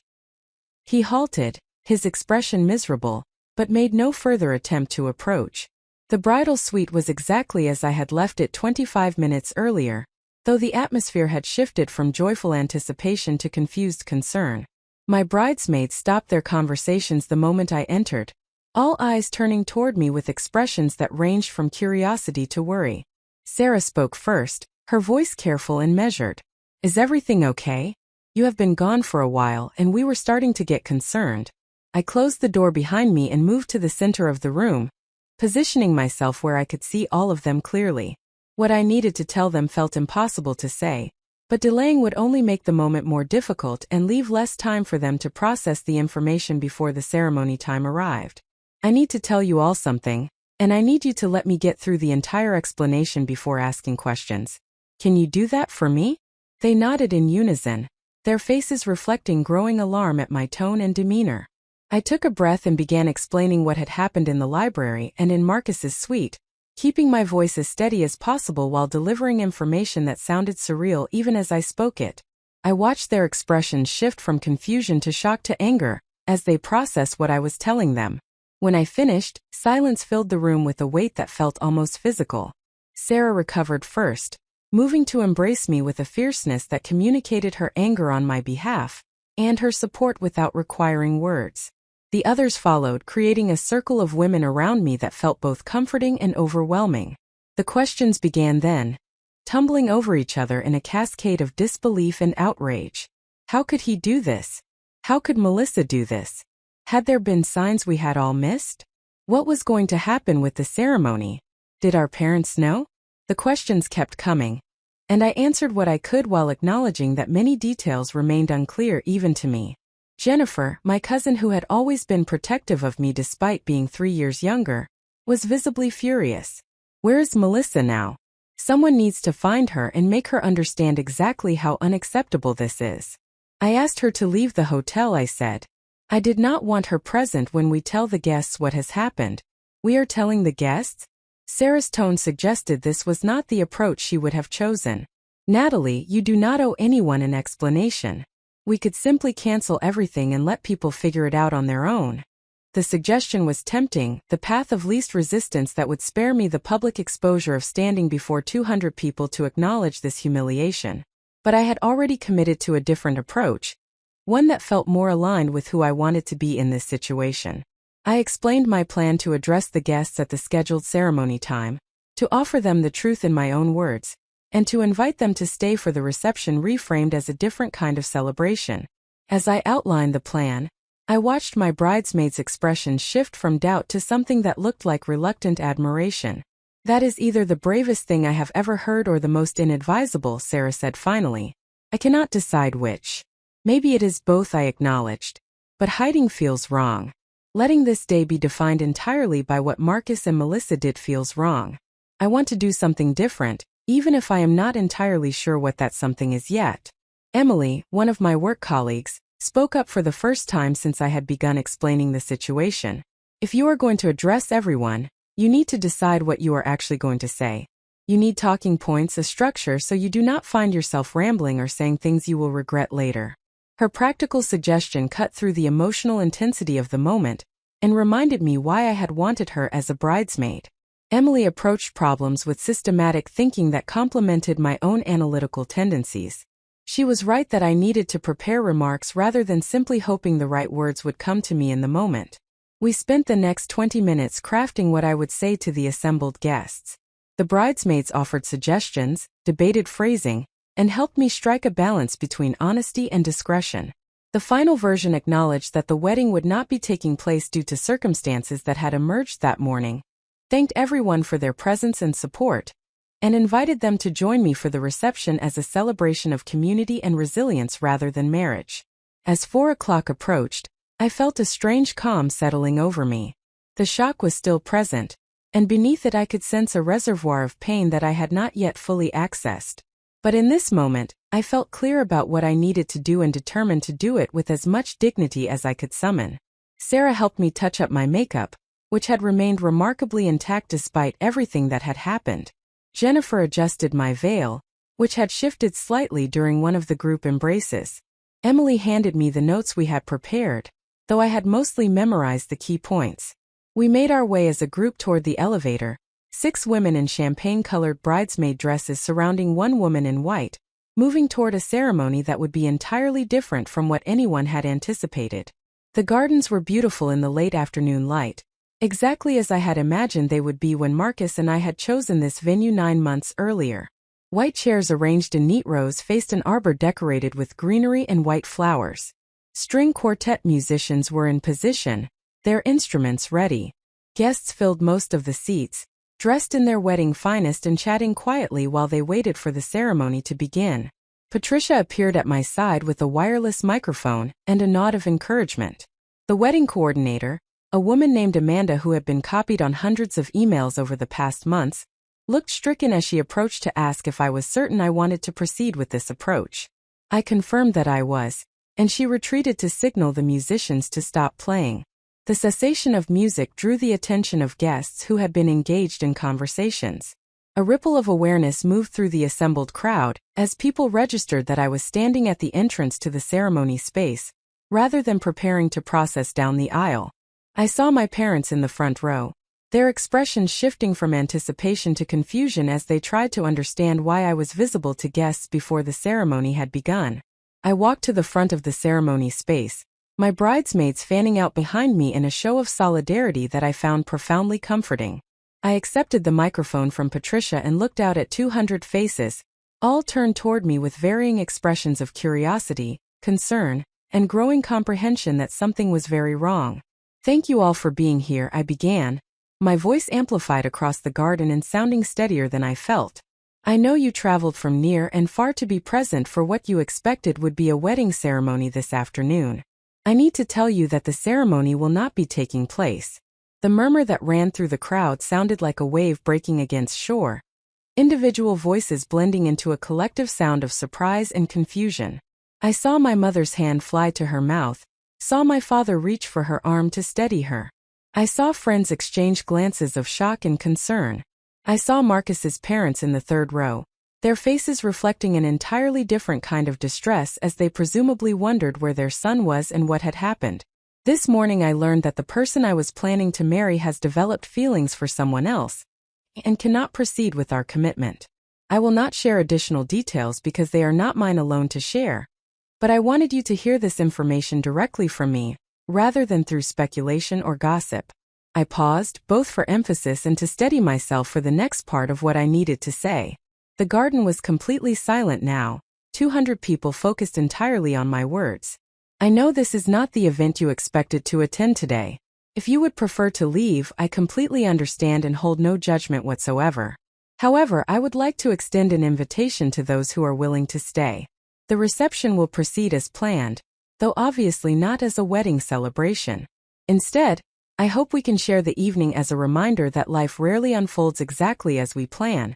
He halted, his expression miserable, but made no further attempt to approach. The bridal suite was exactly as I had left it 25 minutes earlier, though the atmosphere had shifted from joyful anticipation to confused concern. My bridesmaids stopped their conversations the moment I entered, all eyes turning toward me with expressions that ranged from curiosity to worry. Sarah spoke first, her voice careful and measured. "Is everything okay? You have been gone for a while and we were starting to get concerned." I closed the door behind me and moved to the center of the room, positioning myself where I could see all of them clearly. What I needed to tell them felt impossible to say, but delaying would only make the moment more difficult and leave less time for them to process the information before the ceremony time arrived. "I need to tell you all something," and I need you to let me get through the entire explanation before asking questions. Can you do that for me?" They nodded in unison, their faces reflecting growing alarm at my tone and demeanor. I took a breath and began explaining what had happened in the library and in Marcus's suite, keeping my voice as steady as possible while delivering information that sounded surreal even as I spoke it. I watched their expressions shift from confusion to shock to anger as they processed what I was telling them. When I finished, silence filled the room with a weight that felt almost physical. Sarah recovered first, moving to embrace me with a fierceness that communicated her anger on my behalf and her support without requiring words. The others followed, creating a circle of women around me that felt both comforting and overwhelming. The questions began then, tumbling over each other in a cascade of disbelief and outrage. How could he do this? How could Melissa do this? Had there been signs we had all missed? What was going to happen with the ceremony? Did our parents know? The questions kept coming, and I answered what I could while acknowledging that many details remained unclear even to me. Jennifer, my cousin who had always been protective of me despite being 3 years younger, was visibly furious. Where is Melissa now? Someone needs to find her and make her understand exactly how unacceptable this is. I asked her to leave the hotel, I said. I did not want her present when we tell the guests what has happened. We are telling the guests? Sarah's tone suggested this was not the approach she would have chosen. Natalie, you do not owe anyone an explanation. We could simply cancel everything and let people figure it out on their own. The suggestion was tempting, the path of least resistance that would spare me the public exposure of standing before 200 people to acknowledge this humiliation. But I had already committed to a different approach, one that felt more aligned with who I wanted to be in this situation. I explained my plan to address the guests at the scheduled ceremony time, to offer them the truth in my own words, and to invite them to stay for the reception reframed as a different kind of celebration. As I outlined the plan, I watched my bridesmaids' expressions shift from doubt to something that looked like reluctant admiration. That is either the bravest thing I have ever heard or the most inadvisable, Sarah said finally. I cannot decide which. Maybe it is both, I acknowledged. But hiding feels wrong. Letting this day be defined entirely by what Marcus and Melissa did feels wrong. I want to do something different, even if I am not entirely sure what that something is yet. Emily, one of my work colleagues, spoke up for the first time since I had begun explaining the situation. If you are going to address everyone, you need to decide what you are actually going to say. You need talking points, a structure so you do not find yourself rambling or saying things you will regret later. Her practical suggestion cut through the emotional intensity of the moment and reminded me why I had wanted her as a bridesmaid. Emily approached problems with systematic thinking that complemented my own analytical tendencies. She was right that I needed to prepare remarks rather than simply hoping the right words would come to me in the moment. We spent the next 20 minutes crafting what I would say to the assembled guests. The bridesmaids offered suggestions, debated phrasing, and helped me strike a balance between honesty and discretion. The final version acknowledged that the wedding would not be taking place due to circumstances that had emerged that morning, thanked everyone for their presence and support, and invited them to join me for the reception as a celebration of community and resilience rather than marriage. As 4 o'clock approached, I felt a strange calm settling over me. The shock was still present, and beneath it I could sense a reservoir of pain that I had not yet fully accessed. But in this moment, I felt clear about what I needed to do and determined to do it with as much dignity as I could summon. Sarah helped me touch up my makeup, which had remained remarkably intact despite everything that had happened. Jennifer adjusted my veil, which had shifted slightly during one of the group embraces. Emily handed me the notes we had prepared, though I had mostly memorized the key points. We made our way as a group toward the elevator, 6 women in champagne-colored bridesmaid dresses surrounding one woman in white, moving toward a ceremony that would be entirely different from what anyone had anticipated. The gardens were beautiful in the late afternoon light, exactly as I had imagined they would be when Marcus and I had chosen this venue 9 months earlier. White chairs arranged in neat rows faced an arbor decorated with greenery and white flowers. String quartet musicians were in position, their instruments ready. Guests filled most of the seats, dressed in their wedding finest and chatting quietly while they waited for the ceremony to begin. Patricia appeared at my side with a wireless microphone and a nod of encouragement. The wedding coordinator, A woman named Amanda, who had been copied on hundreds of emails over the past months, looked stricken as she approached to ask if I was certain I wanted to proceed with this approach. I confirmed that I was, and she retreated to signal the musicians to stop playing. The cessation of music drew the attention of guests who had been engaged in conversations. A ripple of awareness moved through the assembled crowd as people registered that I was standing at the entrance to the ceremony space, rather than preparing to process down the aisle. I saw my parents in the front row, their expressions shifting from anticipation to confusion as they tried to understand why I was visible to guests before the ceremony had begun. I walked to the front of the ceremony space, my bridesmaids fanning out behind me in a show of solidarity that I found profoundly comforting. I accepted the microphone from Patricia and looked out at 200 faces, all turned toward me with varying expressions of curiosity, concern, and growing comprehension that something was very wrong. "Thank you all for being here," I began, my voice amplified across the garden and sounding steadier than I felt. "I know you traveled from near and far to be present for what you expected would be a wedding ceremony this afternoon. I need to tell you that the ceremony will not be taking place." The murmur that ran through the crowd sounded like a wave breaking against shore, individual voices blending into a collective sound of surprise and confusion. I saw my mother's hand fly to her mouth, saw my father reach for her arm to steady her. I saw friends exchange glances of shock and concern. I saw Marcus's parents in the third row, their faces reflecting an entirely different kind of distress as they presumably wondered where their son was and what had happened. This morning I learned that the person I was planning to marry has developed feelings for someone else and cannot proceed with our commitment. I will not share additional details because they are not mine alone to share, but I wanted you to hear this information directly from me, rather than through speculation or gossip. I paused, both for emphasis and to steady myself for the next part of what I needed to say. The garden was completely silent now, 200 people focused entirely on my words. "I know this is not the event you expected to attend today. If you would prefer to leave, I completely understand and hold no judgment whatsoever. However, I would like to extend an invitation to those who are willing to stay. The reception will proceed as planned, though obviously not as a wedding celebration. Instead, I hope we can share the evening as a reminder that life rarely unfolds exactly as we plan,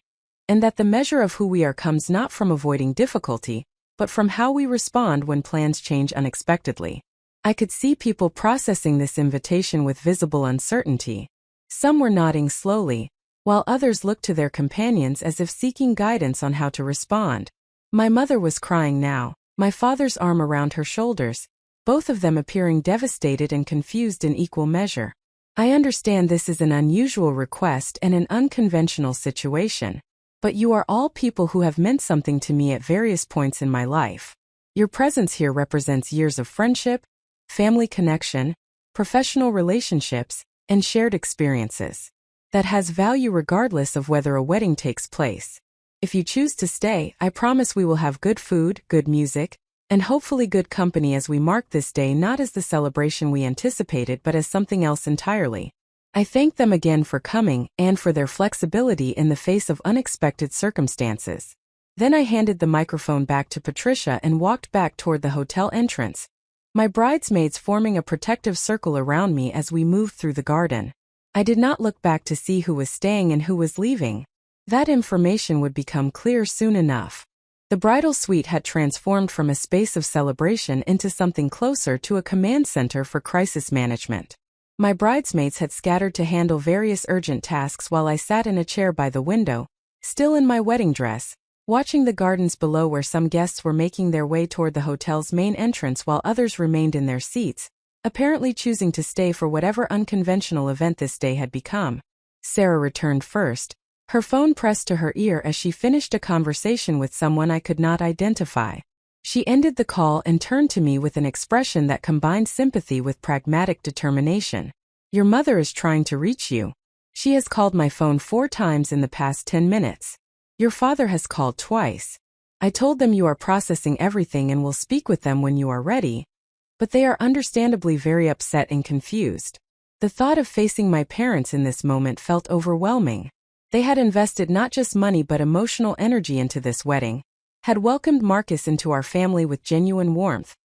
and that the measure of who we are comes not from avoiding difficulty, but from how we respond when plans change unexpectedly." I could see people processing this invitation with visible uncertainty. Some were nodding slowly, while others looked to their companions as if seeking guidance on how to respond. My mother was crying now, my father's arm around her shoulders, both of them appearing devastated and confused in equal measure. "I understand this is an unusual request and an unconventional situation, but you are all people who have meant something to me at various points in my life. Your presence here represents years of friendship, family connection, professional relationships, and shared experiences. That has value regardless of whether a wedding takes place. If you choose to stay, I promise we will have good food, good music, and hopefully good company as we mark this day not as the celebration we anticipated but as something else entirely." I thanked them again for coming and for their flexibility in the face of unexpected circumstances. Then I handed the microphone back to Patricia and walked back toward the hotel entrance, my bridesmaids forming a protective circle around me as we moved through the garden. I did not look back to see who was staying and who was leaving. That information would become clear soon enough. The bridal suite had transformed from a space of celebration into something closer to a command center for crisis management. My bridesmaids had scattered to handle various urgent tasks while I sat in a chair by the window, still in my wedding dress, watching the gardens below where some guests were making their way toward the hotel's main entrance while others remained in their seats, apparently choosing to stay for whatever unconventional event this day had become. Sarah returned first, her phone pressed to her ear as she finished a conversation with someone I could not identify. She ended the call and turned to me with an expression that combined sympathy with pragmatic determination. "Your mother is trying to reach you. She has called my phone 4 times in the past 10 minutes. Your father has called twice. I told them you are processing everything and will speak with them when you are ready, but they are understandably very upset and confused." The thought of facing my parents in this moment felt overwhelming. They had invested not just money but emotional energy into this wedding, had welcomed Marcus into our family with genuine warmth,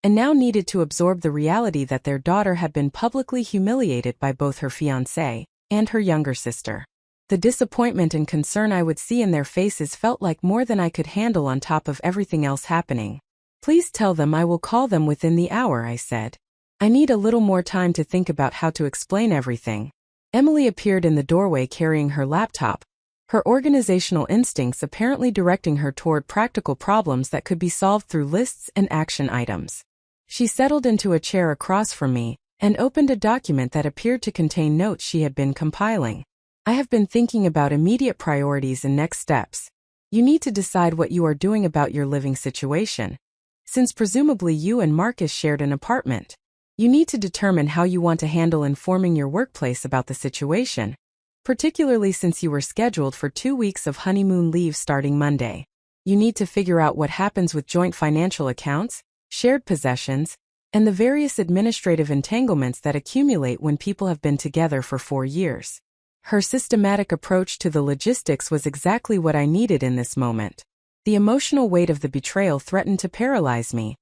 and now needed to absorb the reality that their daughter had been publicly humiliated by both her fiancé and her younger sister. The disappointment and concern I would see in their faces felt like more than I could handle on top of everything else happening. "Please tell them I will call them within the hour," I said. "I need a little more time to think about how to explain everything." Emily appeared in the doorway carrying her laptop, her organizational instincts apparently directing her toward practical problems that could be solved through lists and action items. She settled into a chair across from me and opened a document that appeared to contain notes she had been compiling. "I have been thinking about immediate priorities and next steps. You need to decide what you are doing about your living situation. Since presumably you and Marcus shared an apartment, you need to determine how you want to handle informing your workplace about the situation, particularly since you were scheduled for 2 weeks of honeymoon leave starting Monday. You need to figure out what happens with joint financial accounts, shared possessions, and the various administrative entanglements that accumulate when people have been together for 4 years. Her systematic approach to the logistics was exactly what I needed in this moment. The emotional weight of the betrayal threatened to paralyze me,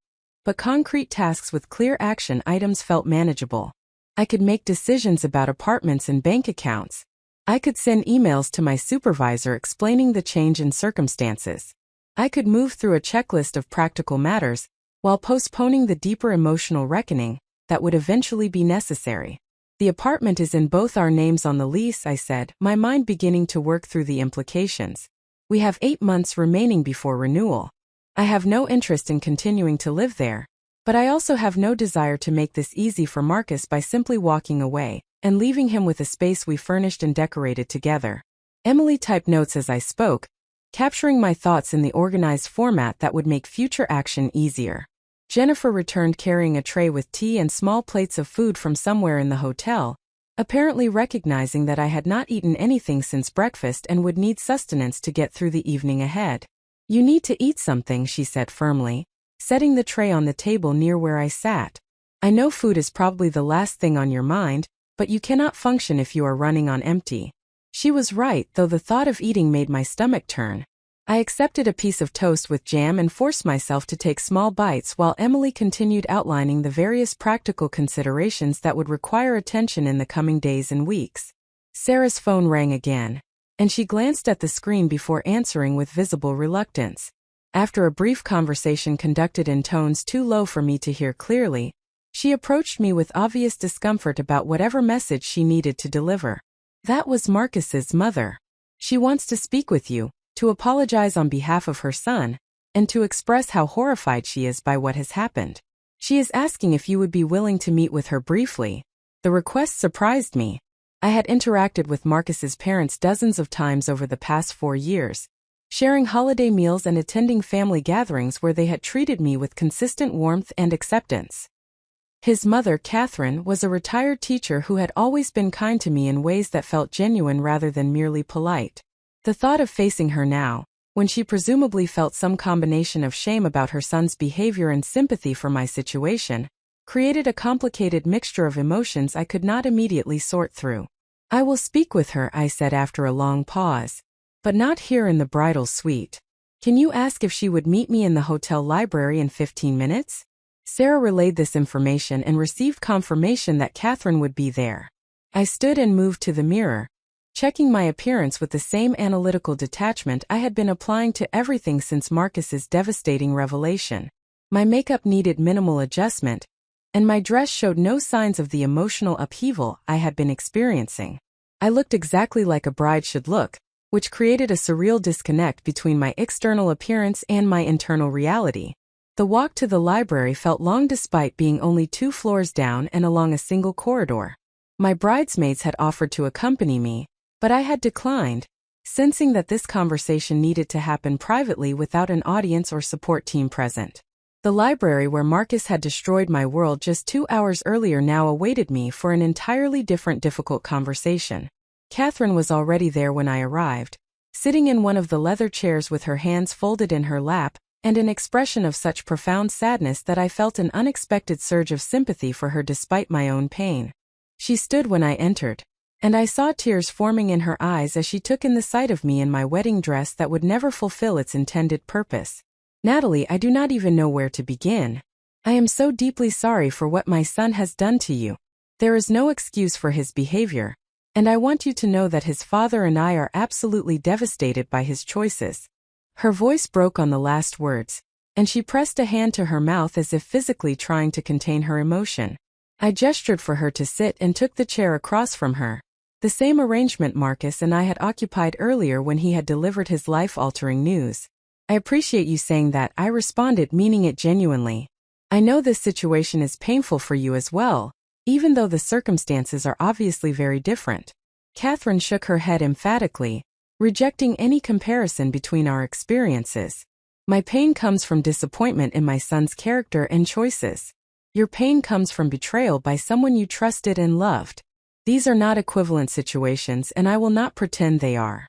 but concrete tasks with clear action items felt manageable. I could make decisions about apartments and bank accounts. I could send emails to my supervisor explaining the change in circumstances. I could move through a checklist of practical matters while postponing the deeper emotional reckoning that would eventually be necessary. "The apartment is in both our names on the lease," I said, my mind beginning to work through the implications. "We have 8 months remaining before renewal. I have no interest in continuing to live there, but I also have no desire to make this easy for Marcus by simply walking away and leaving him with a space we furnished and decorated together." Emily typed notes as I spoke, capturing my thoughts in the organized format that would make future action easier. Jennifer returned carrying a tray with tea and small plates of food from somewhere in the hotel, apparently recognizing that I had not eaten anything since breakfast and would need sustenance to get through the evening ahead. "You need to eat something," she said firmly, setting the tray on the table near where I sat. "I know food is probably the last thing on your mind, but you cannot function if you are running on empty." She was right, though the thought of eating made my stomach turn. I accepted a piece of toast with jam and forced myself to take small bites while Emily continued outlining the various practical considerations that would require attention in the coming days and weeks. Sarah's phone rang again, and she glanced at the screen before answering with visible reluctance. After a brief conversation conducted in tones too low for me to hear clearly, she approached me with obvious discomfort about whatever message she needed to deliver. "That was Marcus's mother. She wants to speak with you, to apologize on behalf of her son, and to express how horrified she is by what has happened. She is asking if you would be willing to meet with her briefly." The request surprised me. I had interacted with Marcus's parents dozens of times over the past 4 years, sharing holiday meals and attending family gatherings where they had treated me with consistent warmth and acceptance. His mother, Catherine, was a retired teacher who had always been kind to me in ways that felt genuine rather than merely polite. The thought of facing her now, when she presumably felt some combination of shame about her son's behavior and sympathy for my situation, created a complicated mixture of emotions I could not immediately sort through. "I will speak with her," I said after a long pause, "but not here in the bridal suite. Can you ask if she would meet me in the hotel library in 15 minutes? Sarah relayed this information and received confirmation that Catherine would be there. I stood and moved to the mirror, checking my appearance with the same analytical detachment I had been applying to everything since Marcus's devastating revelation. My makeup needed minimal adjustment, and my dress showed no signs of the emotional upheaval I had been experiencing. I looked exactly like a bride should look, which created a surreal disconnect between my external appearance and my internal reality. The walk to the library felt long despite being only 2 floors down and along a single corridor. My bridesmaids had offered to accompany me, but I had declined, sensing that this conversation needed to happen privately without an audience or support team present. The library where Marcus had destroyed my world just 2 hours earlier now awaited me for an entirely different difficult conversation. Catherine was already there when I arrived, sitting in one of the leather chairs with her hands folded in her lap, and an expression of such profound sadness that I felt an unexpected surge of sympathy for her despite my own pain. She stood when I entered, and I saw tears forming in her eyes as she took in the sight of me in my wedding dress that would never fulfill its intended purpose. "Natalie, I do not even know where to begin. I am so deeply sorry for what my son has done to you. There is no excuse for his behavior, and I want you to know that his father and I are absolutely devastated by his choices." Her voice broke on the last words, and she pressed a hand to her mouth as if physically trying to contain her emotion. I gestured for her to sit and took the chair across from her. The same arrangement Marcus and I had occupied earlier when he had delivered his life-altering news. "I appreciate you saying that," I responded, meaning it genuinely. "I know this situation is painful for you as well, even though the circumstances are obviously very different." Catherine shook her head emphatically, rejecting any comparison between our experiences. "My pain comes from disappointment in my son's character and choices. Your pain comes from betrayal by someone you trusted and loved. These are not equivalent situations, and I will not pretend they are."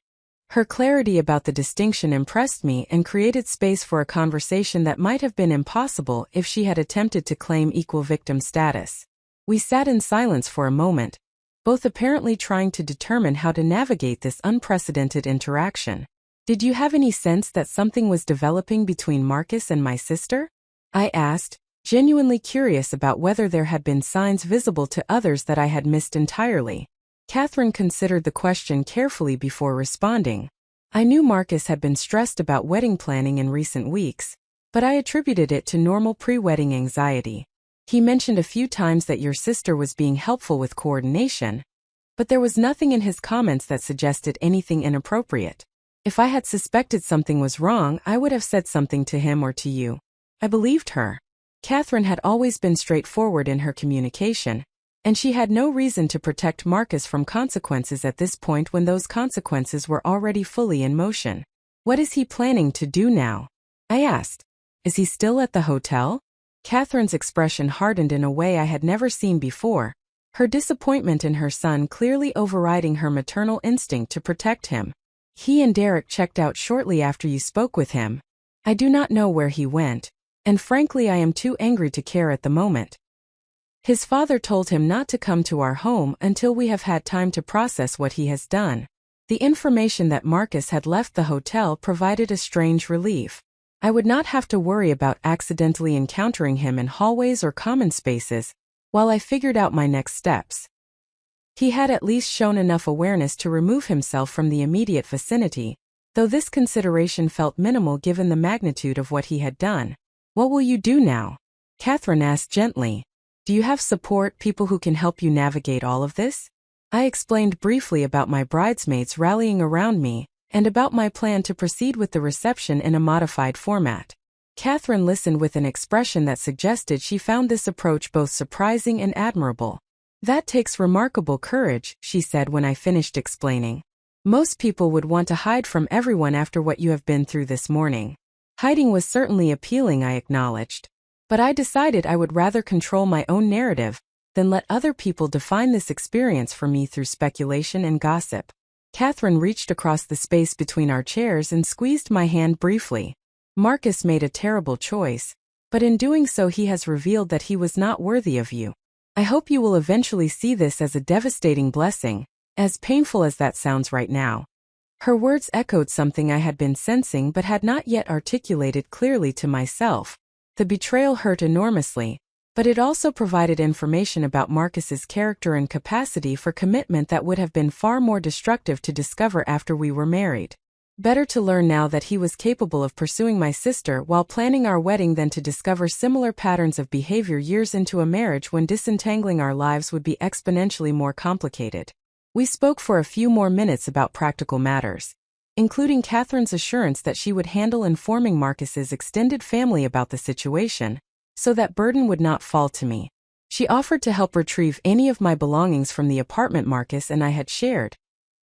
Her clarity about the distinction impressed me and created space for a conversation that might have been impossible if she had attempted to claim equal victim status. We sat in silence for a moment, both apparently trying to determine how to navigate this unprecedented interaction. "Did you have any sense that something was developing between Marcus and my sister?" I asked, genuinely curious about whether there had been signs visible to others that I had missed entirely. Catherine considered the question carefully before responding. "I knew Marcus had been stressed about wedding planning in recent weeks, but I attributed it to normal pre-wedding anxiety. He mentioned a few times that your sister was being helpful with coordination, but there was nothing in his comments that suggested anything inappropriate. If I had suspected something was wrong, I would have said something to him or to you." I believed her. Catherine had always been straightforward in her communication, and she had no reason to protect Marcus from consequences at this point when those consequences were already fully in motion. "What is he planning to do now?" I asked. "Is he still at the hotel?" Catherine's expression hardened in a way I had never seen before, her disappointment in her son clearly overriding her maternal instinct to protect him. "He and Derek checked out shortly after you spoke with him. I do not know where he went, and frankly I am too angry to care at the moment. His father told him not to come to our home until we have had time to process what he has done." The information that Marcus had left the hotel provided a strange relief. I would not have to worry about accidentally encountering him in hallways or common spaces while I figured out my next steps. He had at least shown enough awareness to remove himself from the immediate vicinity, though this consideration felt minimal given the magnitude of what he had done. "What will you do now?" Catherine asked gently. "Do you have support, people who can help you navigate all of this?" I explained briefly about my bridesmaids rallying around me, and about my plan to proceed with the reception in a modified format. Catherine listened with an expression that suggested she found this approach both surprising and admirable. "That takes remarkable courage," she said when I finished explaining. "Most people would want to hide from everyone after what you have been through this morning." Hiding was certainly appealing, I acknowledged. But I decided I would rather control my own narrative than let other people define this experience for me through speculation and gossip. Catherine reached across the space between our chairs and squeezed my hand briefly. "Marcus made a terrible choice, but in doing so he has revealed that he was not worthy of you. I hope you will eventually see this as a devastating blessing, as painful as that sounds right now." Her words echoed something I had been sensing but had not yet articulated clearly to myself. The betrayal hurt enormously, but it also provided information about Marcus's character and capacity for commitment that would have been far more destructive to discover after we were married. Better to learn now that he was capable of pursuing my sister while planning our wedding than to discover similar patterns of behavior years into a marriage when disentangling our lives would be exponentially more complicated. We spoke for a few more minutes about practical matters, including Catherine's assurance that she would handle informing Marcus's extended family about the situation, so that burden would not fall to me. She offered to help retrieve any of my belongings from the apartment Marcus and I had shared,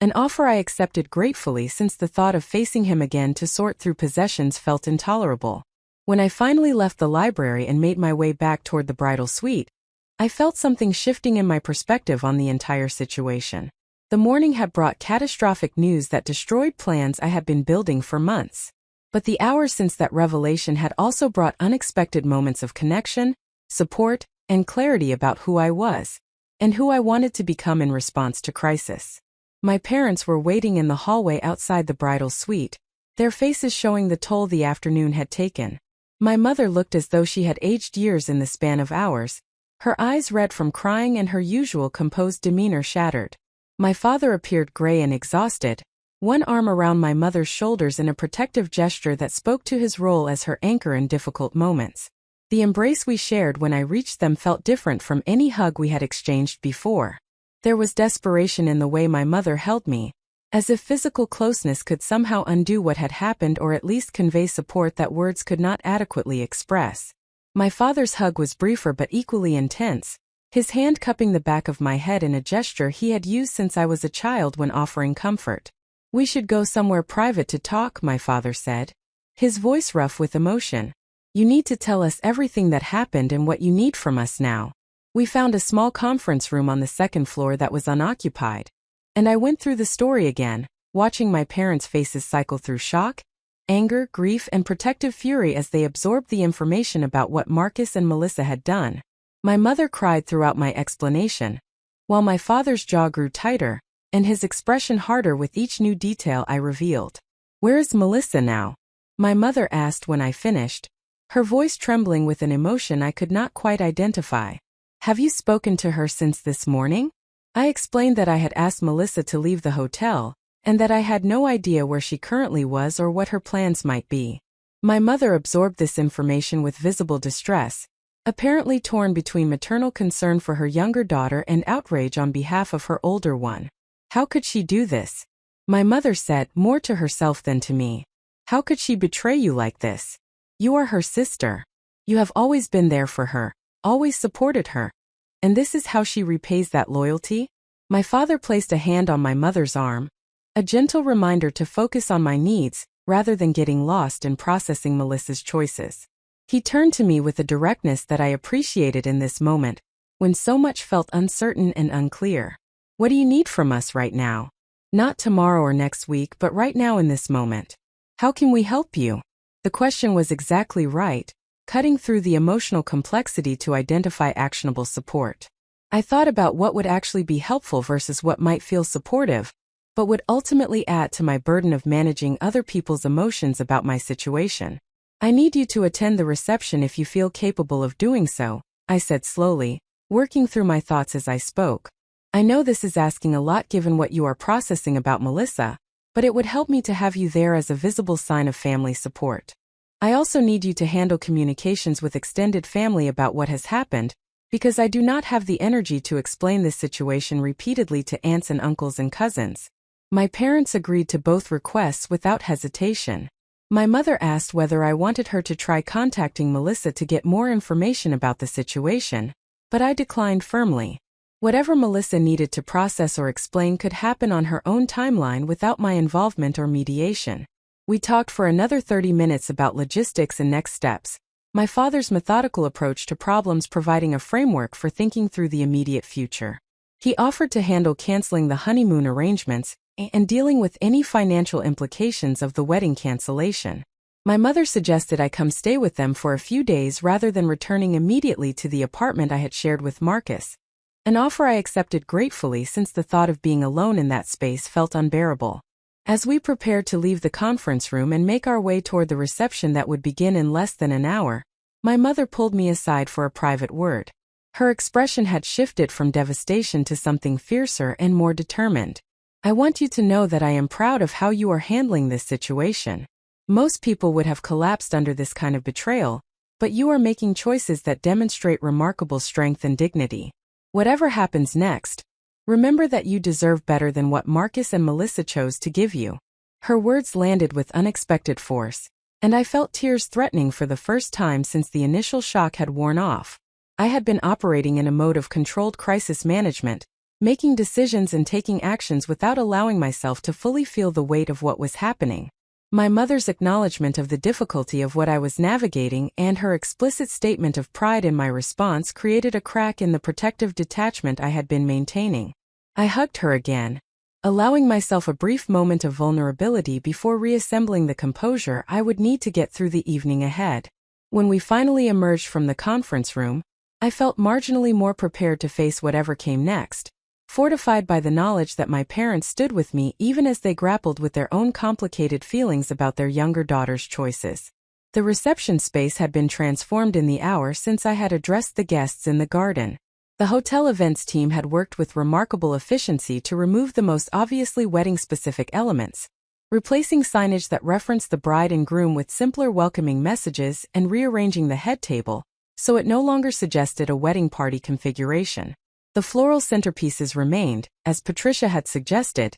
an offer I accepted gratefully since the thought of facing him again to sort through possessions felt intolerable. When I finally left the library and made my way back toward the bridal suite, I felt something shifting in my perspective on the entire situation. The morning had brought catastrophic news that destroyed plans I had been building for months. But the hours since that revelation had also brought unexpected moments of connection, support, and clarity about who I was, and who I wanted to become in response to crisis. My parents were waiting in the hallway outside the bridal suite, their faces showing the toll the afternoon had taken. My mother looked as though she had aged years in the span of hours, her eyes red from crying and her usual composed demeanor shattered. My father appeared gray and exhausted, one arm around my mother's shoulders in a protective gesture that spoke to his role as her anchor in difficult moments. The embrace we shared when I reached them felt different from any hug we had exchanged before. There was desperation in the way my mother held me, as if physical closeness could somehow undo what had happened or at least convey support that words could not adequately express. My father's hug was briefer but equally intense, his hand cupping the back of my head in a gesture he had used since I was a child when offering comfort. "We should go somewhere private to talk," my father said, his voice rough with emotion. "You need to tell us everything that happened and what you need from us now." We found a small conference room on the second floor that was unoccupied, and I went through the story again, watching my parents' faces cycle through shock, anger, grief, and protective fury as they absorbed the information about what Marcus and Melissa had done. My mother cried throughout my explanation, while my father's jaw grew tighter, and his expression harder with each new detail I revealed. "Where is Melissa now?" my mother asked when I finished, her voice trembling with an emotion I could not quite identify. "Have you spoken to her since this morning?" I explained that I had asked Melissa to leave the hotel, and that I had no idea where she currently was or what her plans might be. My mother absorbed this information with visible distress, apparently torn between maternal concern for her younger daughter and outrage on behalf of her older one. "How could she do this?" my mother said, more to herself than to me. "How could she betray you like this? You are her sister. You have always been there for her, always supported her. And this is how she repays that loyalty?" My father placed a hand on my mother's arm, a gentle reminder to focus on my needs, rather than getting lost in processing Melissa's choices. He turned to me with a directness that I appreciated in this moment, when so much felt uncertain and unclear. "What do you need from us right now? Not tomorrow or next week, but right now in this moment. How can we help you?" The question was exactly right, cutting through the emotional complexity to identify actionable support. I thought about what would actually be helpful versus what might feel supportive, but would ultimately add to my burden of managing other people's emotions about my situation. "I need you to attend the reception if you feel capable of doing so," I said slowly, working through my thoughts as I spoke. "I know this is asking a lot given what you are processing about Melissa, but it would help me to have you there as a visible sign of family support. I also need you to handle communications with extended family about what has happened, because I do not have the energy to explain this situation repeatedly to aunts and uncles and cousins." My parents agreed to both requests without hesitation. My mother asked whether I wanted her to try contacting Melissa to get more information about the situation, but I declined firmly. Whatever Melissa needed to process or explain could happen on her own timeline without my involvement or mediation. We talked for another 30 minutes about logistics and next steps, my father's methodical approach to problems providing a framework for thinking through the immediate future. He offered to handle canceling the honeymoon arrangements and dealing with any financial implications of the wedding cancellation. My mother suggested I come stay with them for a few days rather than returning immediately to the apartment I had shared with Marcus, an offer I accepted gratefully since the thought of being alone in that space felt unbearable. As we prepared to leave the conference room and make our way toward the reception that would begin in less than an hour, my mother pulled me aside for a private word. Her expression had shifted from devastation to something fiercer and more determined. "I want you to know that I am proud of how you are handling this situation. Most people would have collapsed under this kind of betrayal, but you are making choices that demonstrate remarkable strength and dignity. Whatever happens next, remember that you deserve better than what Marcus and Melissa chose to give you." Her words landed with unexpected force, and I felt tears threatening for the first time since the initial shock had worn off. I had been operating in a mode of controlled crisis management, making decisions and taking actions without allowing myself to fully feel the weight of what was happening. My mother's acknowledgement of the difficulty of what I was navigating and her explicit statement of pride in my response created a crack in the protective detachment I had been maintaining. I hugged her again, allowing myself a brief moment of vulnerability before reassembling the composure I would need to get through the evening ahead. When we finally emerged from the conference room, I felt marginally more prepared to face whatever came next, fortified by the knowledge that my parents stood with me even as they grappled with their own complicated feelings about their younger daughter's choices. The reception space had been transformed in the hour since I had addressed the guests in the garden. The hotel events team had worked with remarkable efficiency to remove the most obviously wedding-specific elements, replacing signage that referenced the bride and groom with simpler welcoming messages and rearranging the head table, so it no longer suggested a wedding party configuration. The floral centerpieces remained, as Patricia had suggested,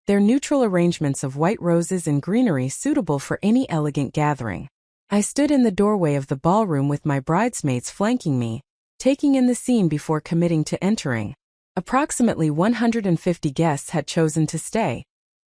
their neutral arrangements of white roses and greenery suitable for any elegant gathering. I stood in the doorway of the ballroom with my bridesmaids flanking me, taking in the scene before committing to entering. Approximately 150 guests had chosen to stay,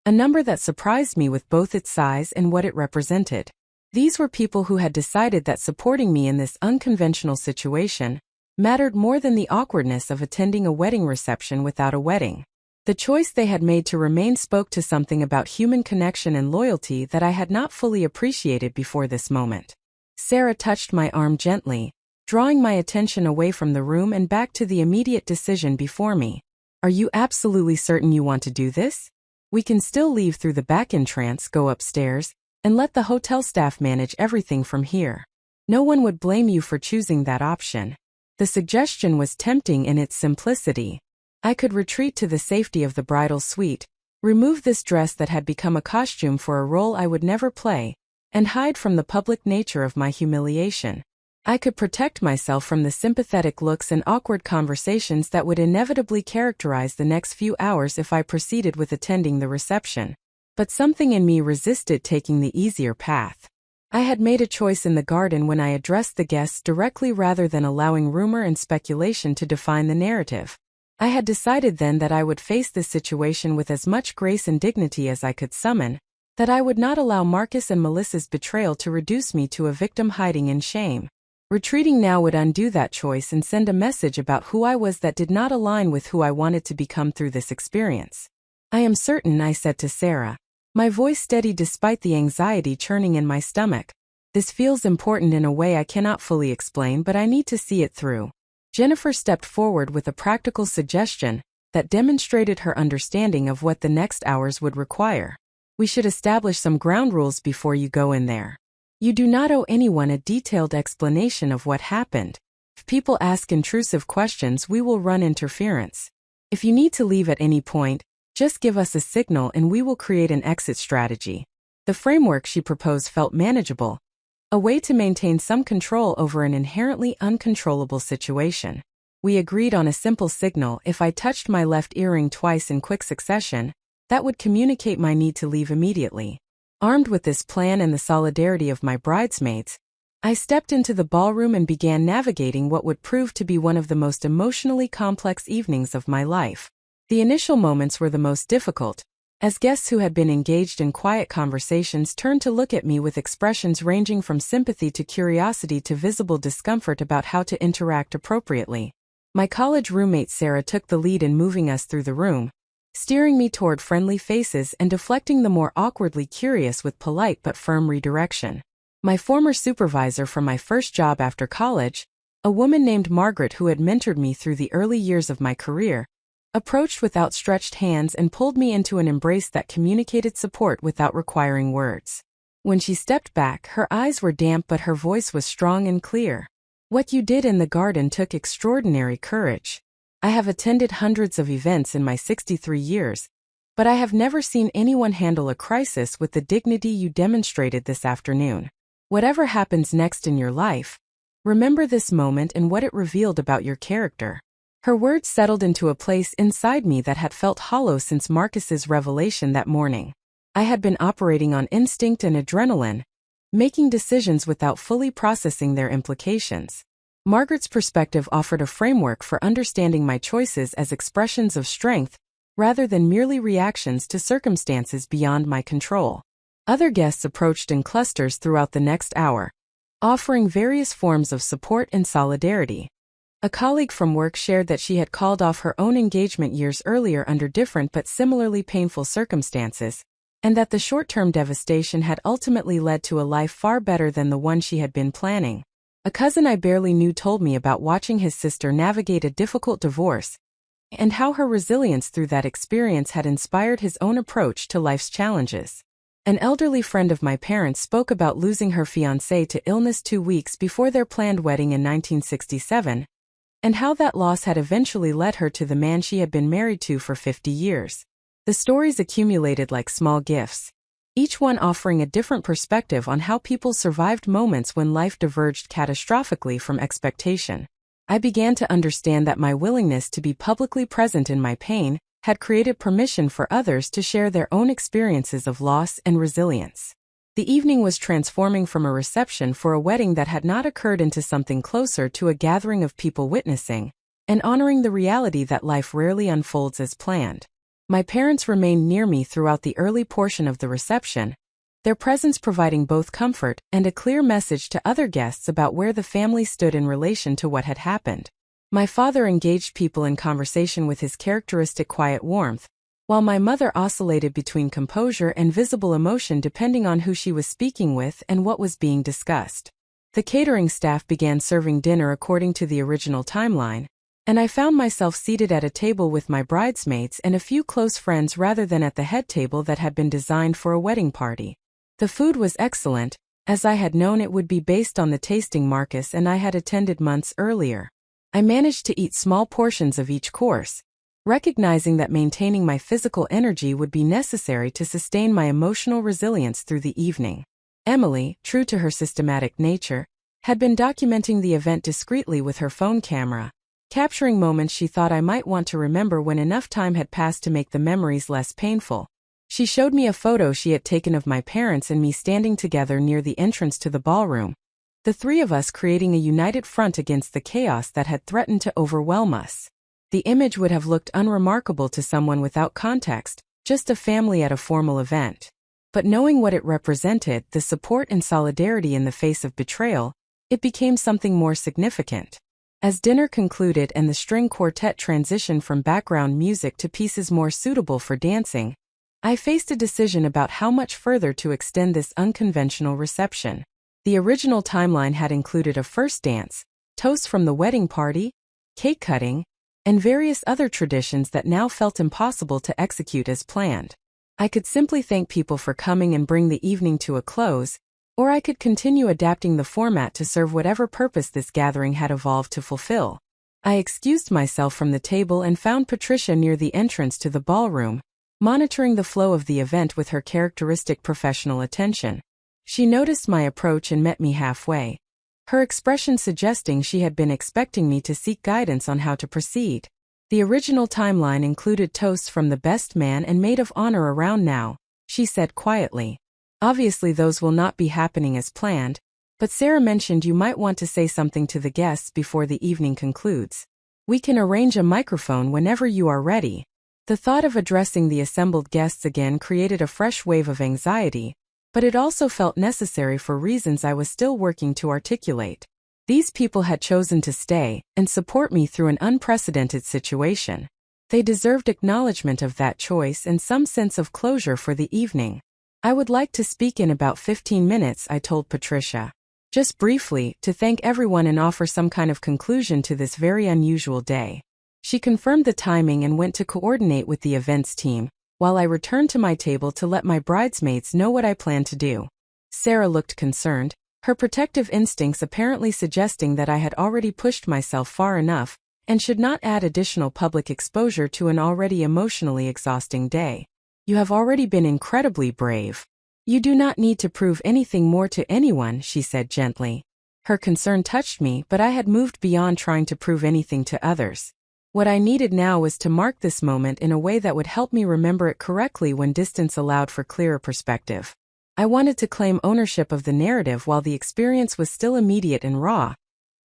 a number that surprised me with both its size and what it represented. These were people who had decided that supporting me in this unconventional situation mattered more than the awkwardness of attending a wedding reception without a wedding. The choice they had made to remain spoke to something about human connection and loyalty that I had not fully appreciated before this moment. Sarah touched my arm gently, drawing my attention away from the room and back to the immediate decision before me. Are you absolutely certain you want to do this? We can still leave through the back entrance, go upstairs, and let the hotel staff manage everything from here. No one would blame you for choosing that option. The suggestion was tempting in its simplicity. I could retreat to the safety of the bridal suite, remove this dress that had become a costume for a role I would never play, and hide from the public nature of my humiliation. I could protect myself from the sympathetic looks and awkward conversations that would inevitably characterize the next few hours if I proceeded with attending the reception. But something in me resisted taking the easier path. I had made a choice in the garden when I addressed the guests directly rather than allowing rumor and speculation to define the narrative. I had decided then that I would face this situation with as much grace and dignity as I could summon, that I would not allow Marcus and Melissa's betrayal to reduce me to a victim hiding in shame. Retreating now would undo that choice and send a message about who I was that did not align with who I wanted to become through this experience. I am certain, I said to Sarah, my voice steady despite the anxiety churning in my stomach. This feels important in a way I cannot fully explain, but I need to see it through. Jennifer stepped forward with a practical suggestion that demonstrated her understanding of what the next hours would require. We should establish some ground rules before you go in there. You do not owe anyone a detailed explanation of what happened. If people ask intrusive questions, we will run interference. If you need to leave at any point, just give us a signal and we will create an exit strategy. The framework she proposed felt manageable, a way to maintain some control over an inherently uncontrollable situation. We agreed on a simple signal. If I touched my left earring twice in quick succession, that would communicate my need to leave immediately. Armed with this plan and the solidarity of my bridesmaids, I stepped into the ballroom and began navigating what would prove to be one of the most emotionally complex evenings of my life. The initial moments were the most difficult, as guests who had been engaged in quiet conversations turned to look at me with expressions ranging from sympathy to curiosity to visible discomfort about how to interact appropriately. My college roommate Sarah took the lead in moving us through the room, steering me toward friendly faces and deflecting the more awkwardly curious with polite but firm redirection. My former supervisor from my first job after college, a woman named Margaret who had mentored me through the early years of my career, approached with outstretched hands and pulled me into an embrace that communicated support without requiring words. When she stepped back, her eyes were damp but her voice was strong and clear. What you did in the garden took extraordinary courage. I have attended hundreds of events in my 63 years, but I have never seen anyone handle a crisis with the dignity you demonstrated this afternoon. Whatever happens next in your life, remember this moment and what it revealed about your character. Her words settled into a place inside me that had felt hollow since Marcus's revelation that morning. I had been operating on instinct and adrenaline, making decisions without fully processing their implications. Margaret's perspective offered a framework for understanding my choices as expressions of strength, rather than merely reactions to circumstances beyond my control. Other guests approached in clusters throughout the next hour, offering various forms of support and solidarity. A colleague from work shared that she had called off her own engagement years earlier under different but similarly painful circumstances, and that the short-term devastation had ultimately led to a life far better than the one she had been planning. A cousin I barely knew told me about watching his sister navigate a difficult divorce, and how her resilience through that experience had inspired his own approach to life's challenges. An elderly friend of my parents spoke about losing her fiancé to illness 2 weeks before their planned wedding in 1967, and how that loss had eventually led her to the man she had been married to for 50 years. The stories accumulated like small gifts, each one offering a different perspective on how people survived moments when life diverged catastrophically from expectation. I began to understand that my willingness to be publicly present in my pain had created permission for others to share their own experiences of loss and resilience. The evening was transforming from a reception for a wedding that had not occurred into something closer to a gathering of people witnessing and honoring the reality that life rarely unfolds as planned. My parents remained near me throughout the early portion of the reception, their presence providing both comfort and a clear message to other guests about where the family stood in relation to what had happened. My father engaged people in conversation with his characteristic quiet warmth, while my mother oscillated between composure and visible emotion depending on who she was speaking with and what was being discussed. The catering staff began serving dinner according to the original timeline, and I found myself seated at a table with my bridesmaids and a few close friends rather than at the head table that had been designed for a wedding party. The food was excellent, as I had known it would be based on the tasting Marcus and I had attended months earlier. I managed to eat small portions of each course, recognizing that maintaining my physical energy would be necessary to sustain my emotional resilience through the evening. Emily, true to her systematic nature, had been documenting the event discreetly with her phone camera, capturing moments she thought I might want to remember when enough time had passed to make the memories less painful. She showed me a photo she had taken of my parents and me standing together near the entrance to the ballroom, the three of us creating a united front against the chaos that had threatened to overwhelm us. The image would have looked unremarkable to someone without context, just a family at a formal event. But knowing what it represented, the support and solidarity in the face of betrayal, it became something more significant. As dinner concluded and the string quartet transitioned from background music to pieces more suitable for dancing, I faced a decision about how much further to extend this unconventional reception. The original timeline had included a first dance, toasts from the wedding party, cake cutting, and various other traditions that now felt impossible to execute as planned. I could simply thank people for coming and bring the evening to a close, or I could continue adapting the format to serve whatever purpose this gathering had evolved to fulfill. I excused myself from the table and found Patricia near the entrance to the ballroom, monitoring the flow of the event with her characteristic professional attention. She noticed my approach and met me halfway, her expression suggesting she had been expecting me to seek guidance on how to proceed. The original timeline included toasts from the best man and maid of honor around now, she said quietly. Obviously those will not be happening as planned, but Sarah mentioned you might want to say something to the guests before the evening concludes. We can arrange a microphone whenever you are ready. The thought of addressing the assembled guests again created a fresh wave of anxiety, but it also felt necessary for reasons I was still working to articulate. These people had chosen to stay and support me through an unprecedented situation. They deserved acknowledgement of that choice and some sense of closure for the evening. I would like to speak in about 15 minutes, I told Patricia. Just briefly, to thank everyone and offer some kind of conclusion to this very unusual day. She confirmed the timing and went to coordinate with the events team, while I returned to my table to let my bridesmaids know what I planned to do. Sarah looked concerned, her protective instincts apparently suggesting that I had already pushed myself far enough and should not add additional public exposure to an already emotionally exhausting day. You have already been incredibly brave. You do not need to prove anything more to anyone, she said gently. Her concern touched me, but I had moved beyond trying to prove anything to others. What I needed now was to mark this moment in a way that would help me remember it correctly when distance allowed for clearer perspective. I wanted to claim ownership of the narrative while the experience was still immediate and raw,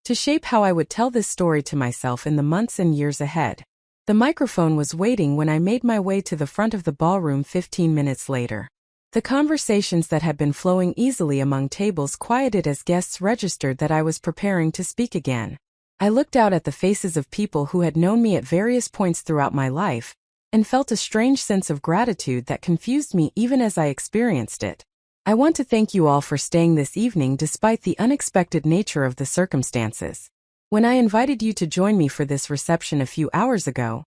to shape how I would tell this story to myself in the months and years ahead. The microphone was waiting when I made my way to the front of the ballroom 15 minutes later. The conversations that had been flowing easily among tables quieted as guests registered that I was preparing to speak again. I looked out at the faces of people who had known me at various points throughout my life, and felt a strange sense of gratitude that confused me even as I experienced it. I want to thank you all for staying this evening despite the unexpected nature of the circumstances. When I invited you to join me for this reception a few hours ago,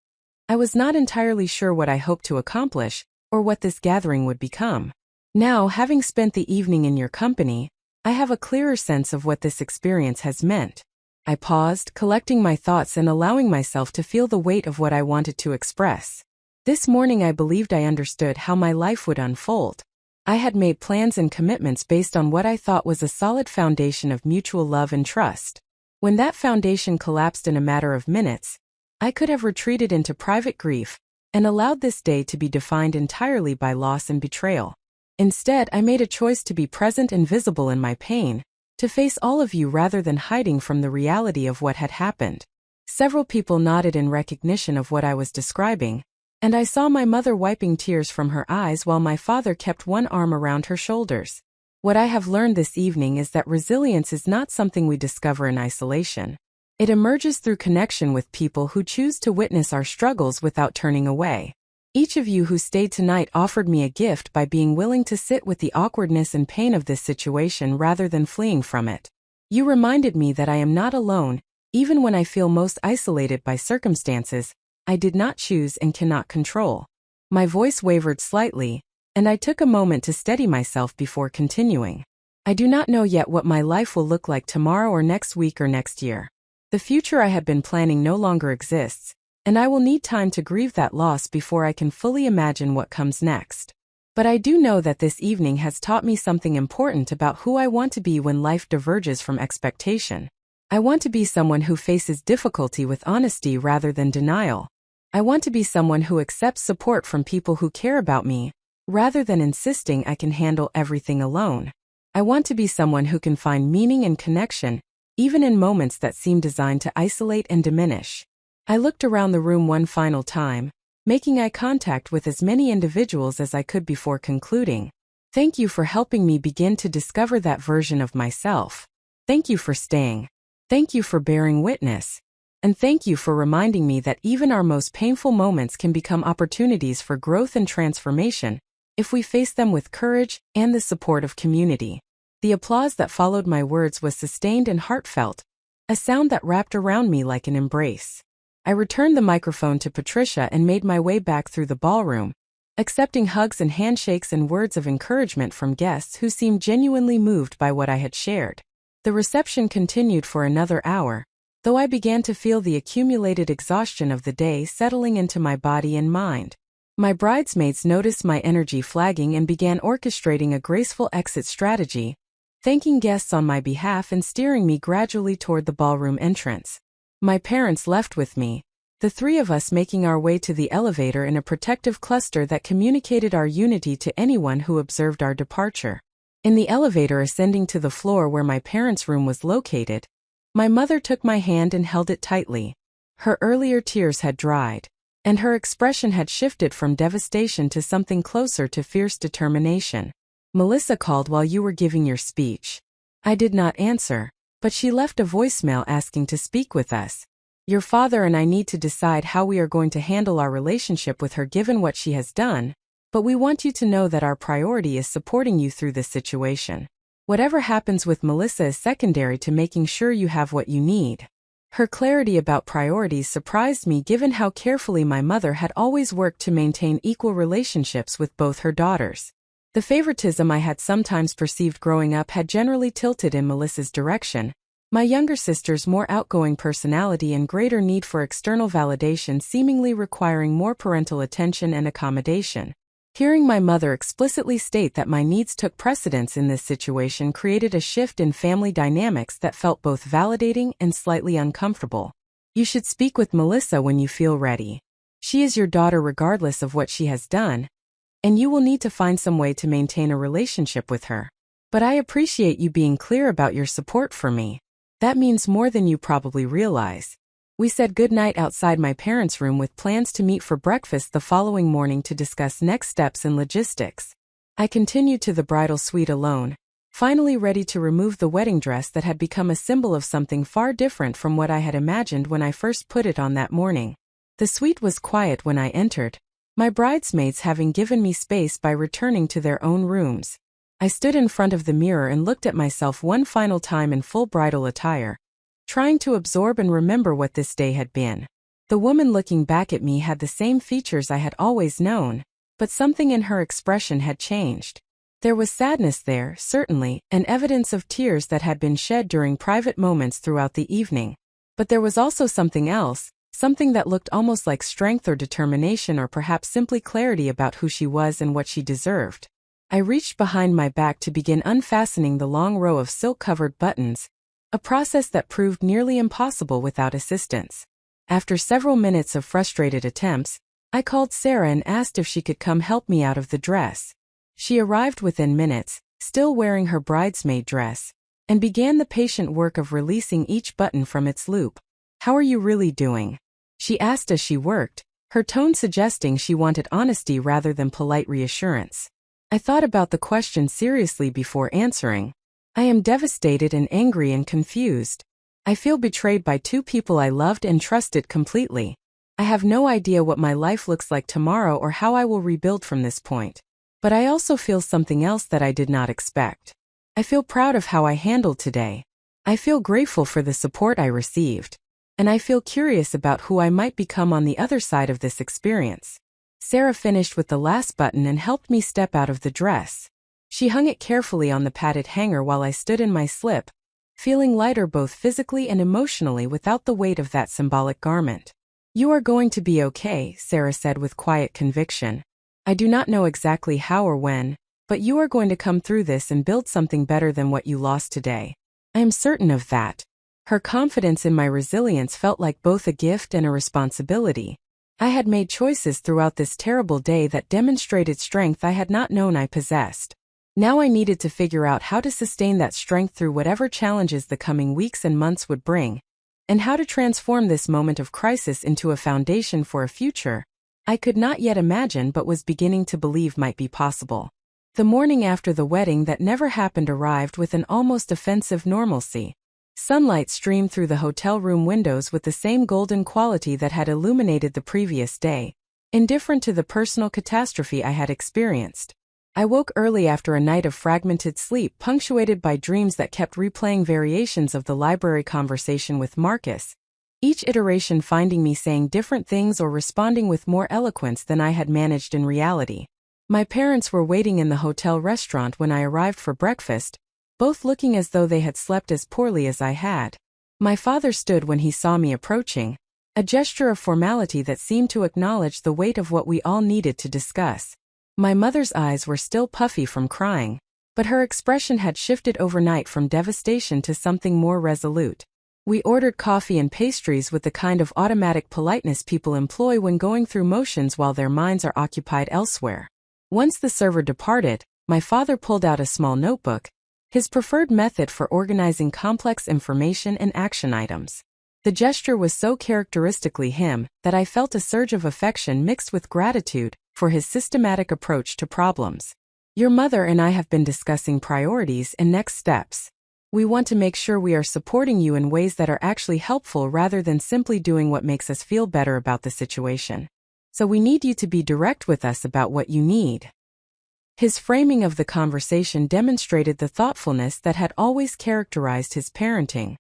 I was not entirely sure what I hoped to accomplish, or what this gathering would become. Now, having spent the evening in your company, I have a clearer sense of what this experience has meant. I paused, collecting my thoughts and allowing myself to feel the weight of what I wanted to express. This morning I believed I understood how my life would unfold. I had made plans and commitments based on what I thought was a solid foundation of mutual love and trust. When that foundation collapsed in a matter of minutes, I could have retreated into private grief and allowed this day to be defined entirely by loss and betrayal. Instead, I made a choice to be present and visible in my pain, to face all of you rather than hiding from the reality of what had happened. Several people nodded in recognition of what I was describing, and I saw my mother wiping tears from her eyes while my father kept one arm around her shoulders. What I have learned this evening is that resilience is not something we discover in isolation. It emerges through connection with people who choose to witness our struggles without turning away. Each of you who stayed tonight offered me a gift by being willing to sit with the awkwardness and pain of this situation rather than fleeing from it. You reminded me that I am not alone, even when I feel most isolated by circumstances I did not choose and cannot control. My voice wavered slightly, and I took a moment to steady myself before continuing. I do not know yet what my life will look like tomorrow or next week or next year. The future I had been planning no longer exists, and I will need time to grieve that loss before I can fully imagine what comes next. But I do know that this evening has taught me something important about who I want to be when life diverges from expectation. I want to be someone who faces difficulty with honesty rather than denial. I want to be someone who accepts support from people who care about me, rather than insisting I can handle everything alone. I want to be someone who can find meaning and connection, even in moments that seem designed to isolate and diminish. I looked around the room one final time, making eye contact with as many individuals as I could before concluding. Thank you for helping me begin to discover that version of myself. Thank you for staying. Thank you for bearing witness. And thank you for reminding me that even our most painful moments can become opportunities for growth and transformation, if we face them with courage and the support of community. The applause that followed my words was sustained and heartfelt, a sound that wrapped around me like an embrace. I returned the microphone to Patricia and made my way back through the ballroom, accepting hugs and handshakes and words of encouragement from guests who seemed genuinely moved by what I had shared. The reception continued for another hour, though I began to feel the accumulated exhaustion of the day settling into my body and mind. My bridesmaids noticed my energy flagging and began orchestrating a graceful exit strategy, thanking guests on my behalf and steering me gradually toward the ballroom entrance. My parents left with me, the three of us making our way to the elevator in a protective cluster that communicated our unity to anyone who observed our departure. In the elevator ascending to the floor where my parents' room was located, my mother took my hand and held it tightly. Her earlier tears had dried, and her expression had shifted from devastation to something closer to fierce determination. "Melissa called while you were giving your speech." I did not answer, but she left a voicemail asking to speak with us. "Your father and I need to decide how we are going to handle our relationship with her given what she has done, but we want you to know that our priority is supporting you through this situation. Whatever happens with Melissa is secondary to making sure you have what you need." Her clarity about priorities surprised me given how carefully my mother had always worked to maintain equal relationships with both her daughters. The favoritism I had sometimes perceived growing up had generally tilted in Melissa's direction, my younger sister's more outgoing personality and greater need for external validation seemingly requiring more parental attention and accommodation. Hearing my mother explicitly state that my needs took precedence in this situation created a shift in family dynamics that felt both validating and slightly uncomfortable. "You should speak with Melissa when you feel ready. She is your daughter regardless of what she has done, and you will need to find some way to maintain a relationship with her. But I appreciate you being clear about your support for me. That means more than you probably realize." We said goodnight outside my parents' room with plans to meet for breakfast the following morning to discuss next steps and logistics. I continued to the bridal suite alone, finally ready to remove the wedding dress that had become a symbol of something far different from what I had imagined when I first put it on that morning. The suite was quiet when I entered, my bridesmaids having given me space by returning to their own rooms. I stood in front of the mirror and looked at myself one final time in full bridal attire, trying to absorb and remember what this day had been. The woman looking back at me had the same features I had always known, but something in her expression had changed. There was sadness there, certainly, and evidence of tears that had been shed during private moments throughout the evening. But there was also something else, something that looked almost like strength or determination, or perhaps simply clarity about who she was and what she deserved. I reached behind my back to begin unfastening the long row of silk-covered buttons, a process that proved nearly impossible without assistance. After several minutes of frustrated attempts, I called Sarah and asked if she could come help me out of the dress. She arrived within minutes, still wearing her bridesmaid dress, and began the patient work of releasing each button from its loop. "How are you really doing?" she asked as she worked, her tone suggesting she wanted honesty rather than polite reassurance. I thought about the question seriously before answering. "I am devastated and angry and confused. I feel betrayed by two people I loved and trusted completely. I have no idea what my life looks like tomorrow or how I will rebuild from this point. But I also feel something else that I did not expect. I feel proud of how I handled today. I feel grateful for the support I received. And I feel curious about who I might become on the other side of this experience." Sarah finished with the last button and helped me step out of the dress. She hung it carefully on the padded hanger while I stood in my slip, feeling lighter both physically and emotionally without the weight of that symbolic garment. "You are going to be okay," Sarah said with quiet conviction. "I do not know exactly how or when, but you are going to come through this and build something better than what you lost today. I am certain of that." Her confidence in my resilience felt like both a gift and a responsibility. I had made choices throughout this terrible day that demonstrated strength I had not known I possessed. Now I needed to figure out how to sustain that strength through whatever challenges the coming weeks and months would bring, and how to transform this moment of crisis into a foundation for a future I could not yet imagine but was beginning to believe might be possible. The morning after the wedding that never happened arrived with an almost offensive normalcy. Sunlight streamed through the hotel room windows with the same golden quality that had illuminated the previous day, indifferent to the personal catastrophe I had experienced. I woke early after a night of fragmented sleep punctuated by dreams that kept replaying variations of the library conversation with Marcus, each iteration finding me saying different things or responding with more eloquence than I had managed in reality. My parents were waiting in the hotel restaurant when I arrived for breakfast, both looking as though they had slept as poorly as I had. My father stood when he saw me approaching, a gesture of formality that seemed to acknowledge the weight of what we all needed to discuss. My mother's eyes were still puffy from crying, but her expression had shifted overnight from devastation to something more resolute. We ordered coffee and pastries with the kind of automatic politeness people employ when going through motions while their minds are occupied elsewhere. Once the server departed, my father pulled out a small notebook, his preferred method for organizing complex information and action items. The gesture was so characteristically him that I felt a surge of affection mixed with gratitude for his systematic approach to problems. "Your mother and I have been discussing priorities and next steps. We want to make sure we are supporting you in ways that are actually helpful rather than simply doing what makes us feel better about the situation. So we need you to be direct with us about what you need." His framing of the conversation demonstrated the thoughtfulness that had always characterized his parenting.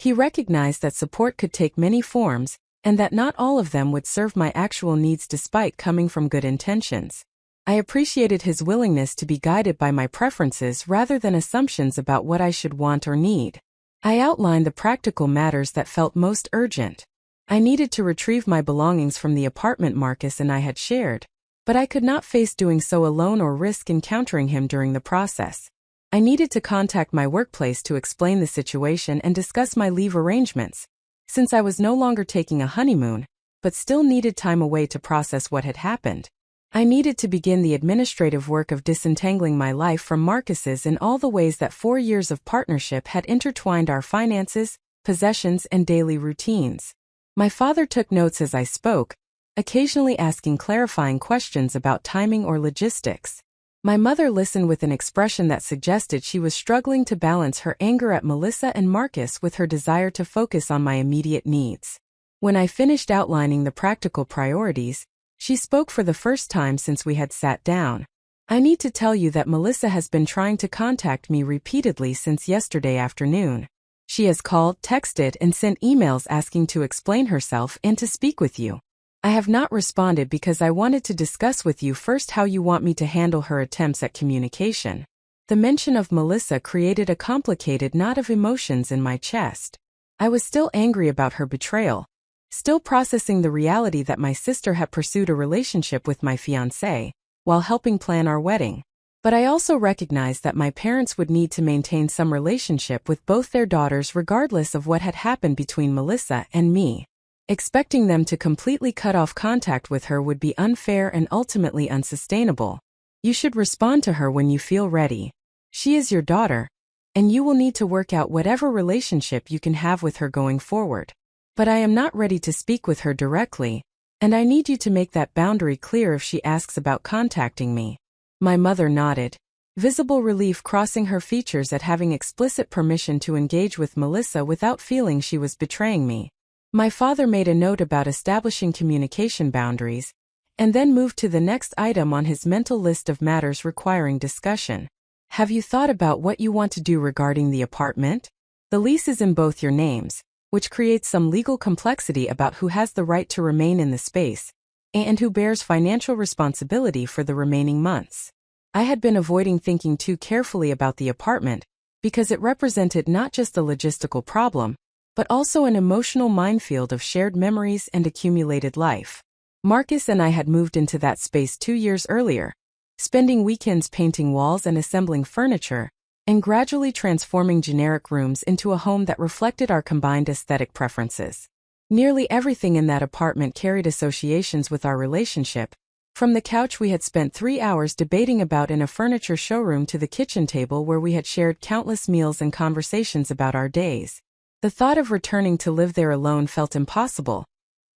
He recognized that support could take many forms, and that not all of them would serve my actual needs despite coming from good intentions. I appreciated his willingness to be guided by my preferences rather than assumptions about what I should want or need. I outlined the practical matters that felt most urgent. I needed to retrieve my belongings from the apartment Marcus and I had shared, but I could not face doing so alone or risk encountering him during the process. I needed to contact my workplace to explain the situation and discuss my leave arrangements, since I was no longer taking a honeymoon, but still needed time away to process what had happened. I needed to begin the administrative work of disentangling my life from Marcus's in all the ways that 4 years of partnership had intertwined our finances, possessions, and daily routines. My father took notes as I spoke, occasionally asking clarifying questions about timing or logistics. My mother listened with an expression that suggested she was struggling to balance her anger at Melissa and Marcus with her desire to focus on my immediate needs. When I finished outlining the practical priorities, she spoke for the first time since we had sat down. "I need to tell you that Melissa has been trying to contact me repeatedly since yesterday afternoon. She has called, texted, and sent emails asking to explain herself and to speak with you. I have not responded because I wanted to discuss with you first how you want me to handle her attempts at communication. The mention of Melissa created a complicated knot of emotions in my chest. I was still angry about her betrayal, still processing the reality that my sister had pursued a relationship with my fiancé, while helping plan our wedding. But I also recognized that my parents would need to maintain some relationship with both their daughters regardless of what had happened between Melissa and me. Expecting them to completely cut off contact with her would be unfair and ultimately unsustainable. You should respond to her when you feel ready. She is your daughter, and you will need to work out whatever relationship you can have with her going forward. But I am not ready to speak with her directly, and I need you to make that boundary clear if she asks about contacting me. My mother nodded, visible relief crossing her features at having explicit permission to engage with Melissa without feeling she was betraying me. My father made a note about establishing communication boundaries, and then moved to the next item on his mental list of matters requiring discussion. Have you thought about what you want to do regarding the apartment? The lease is in both your names, which creates some legal complexity about who has the right to remain in the space, and who bears financial responsibility for the remaining months. I had been avoiding thinking too carefully about the apartment, because it represented not just a logistical problem, but also an emotional minefield of shared memories and accumulated life. Marcus and I had moved into that space 2 years earlier, spending weekends painting walls and assembling furniture, and gradually transforming generic rooms into a home that reflected our combined aesthetic preferences. Nearly everything in that apartment carried associations with our relationship, from the couch we had spent 3 hours debating about in a furniture showroom to the kitchen table where we had shared countless meals and conversations about our days. The thought of returning to live there alone felt impossible,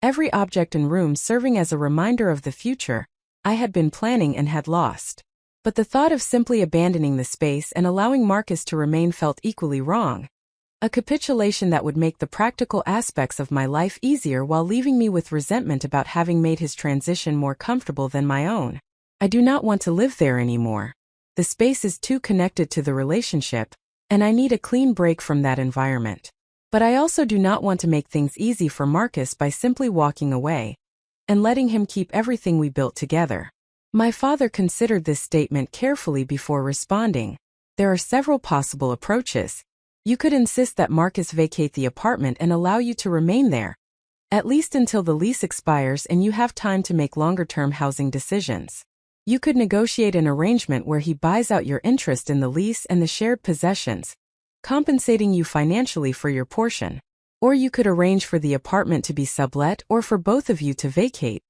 every object and room serving as a reminder of the future I had been planning and had lost. But the thought of simply abandoning the space and allowing Marcus to remain felt equally wrong. A capitulation that would make the practical aspects of my life easier while leaving me with resentment about having made his transition more comfortable than my own. I do not want to live there anymore. The space is too connected to the relationship, and I need a clean break from that environment. But I also do not want to make things easy for Marcus by simply walking away and letting him keep everything we built together. My father considered this statement carefully before responding. There are several possible approaches. You could insist that Marcus vacate the apartment and allow you to remain there, at least until the lease expires and you have time to make longer-term housing decisions. You could negotiate an arrangement where he buys out your interest in the lease and the shared possessions, compensating you financially for your portion. Or you could arrange for the apartment to be sublet or for both of you to vacate,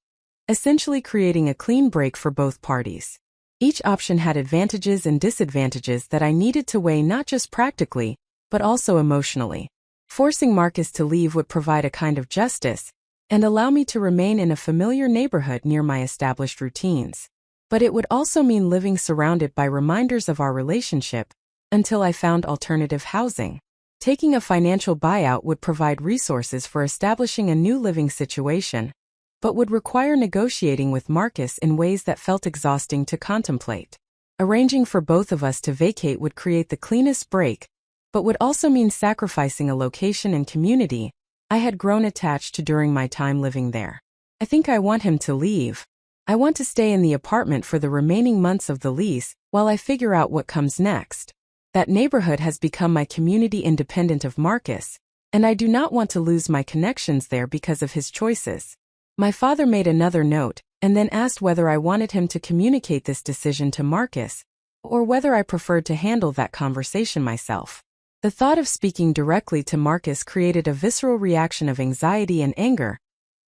essentially creating a clean break for both parties. Each option had advantages and disadvantages that I needed to weigh not just practically, but also emotionally. Forcing Marcus to leave would provide a kind of justice and allow me to remain in a familiar neighborhood near my established routines. But it would also mean living surrounded by reminders of our relationship until I found alternative housing. Taking a financial buyout would provide resources for establishing a new living situation, but would require negotiating with Marcus in ways that felt exhausting to contemplate. Arranging for both of us to vacate would create the cleanest break, but would also mean sacrificing a location and community I had grown attached to during my time living there. I think I want him to leave. I want to stay in the apartment for the remaining months of the lease while I figure out what comes next. That neighborhood has become my community independent of Marcus, and I do not want to lose my connections there because of his choices. My father made another note, and then asked whether I wanted him to communicate this decision to Marcus, or whether I preferred to handle that conversation myself. The thought of speaking directly to Marcus created a visceral reaction of anxiety and anger,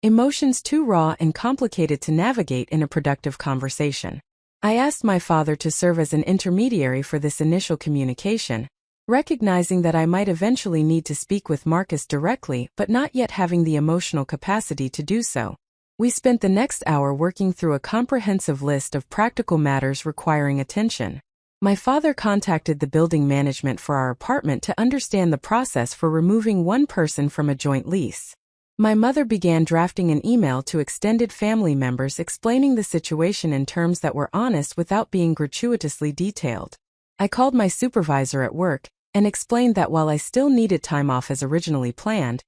emotions too raw and complicated to navigate in a productive conversation. I asked my father to serve as an intermediary for this initial communication, recognizing that I might eventually need to speak with Marcus directly but not yet having the emotional capacity to do so. We spent the next hour working through a comprehensive list of practical matters requiring attention. My father contacted the building management for our apartment to understand the process for removing one person from a joint lease. My mother began drafting an email to extended family members explaining the situation in terms that were honest without being gratuitously detailed. I called my supervisor at work and explained that while I still needed time off as originally planned,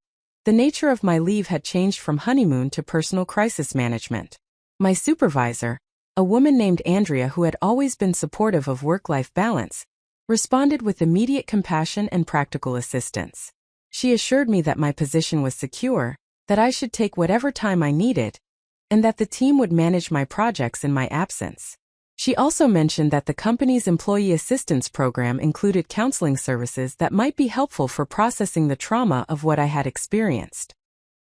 The nature of my leave had changed from honeymoon to personal crisis management. My supervisor, a woman named Andrea who had always been supportive of work-life balance, responded with immediate compassion and practical assistance. She assured me that my position was secure, that I should take whatever time I needed, and that the team would manage my projects in my absence. She also mentioned that the company's employee assistance program included counseling services that might be helpful for processing the trauma of what I had experienced.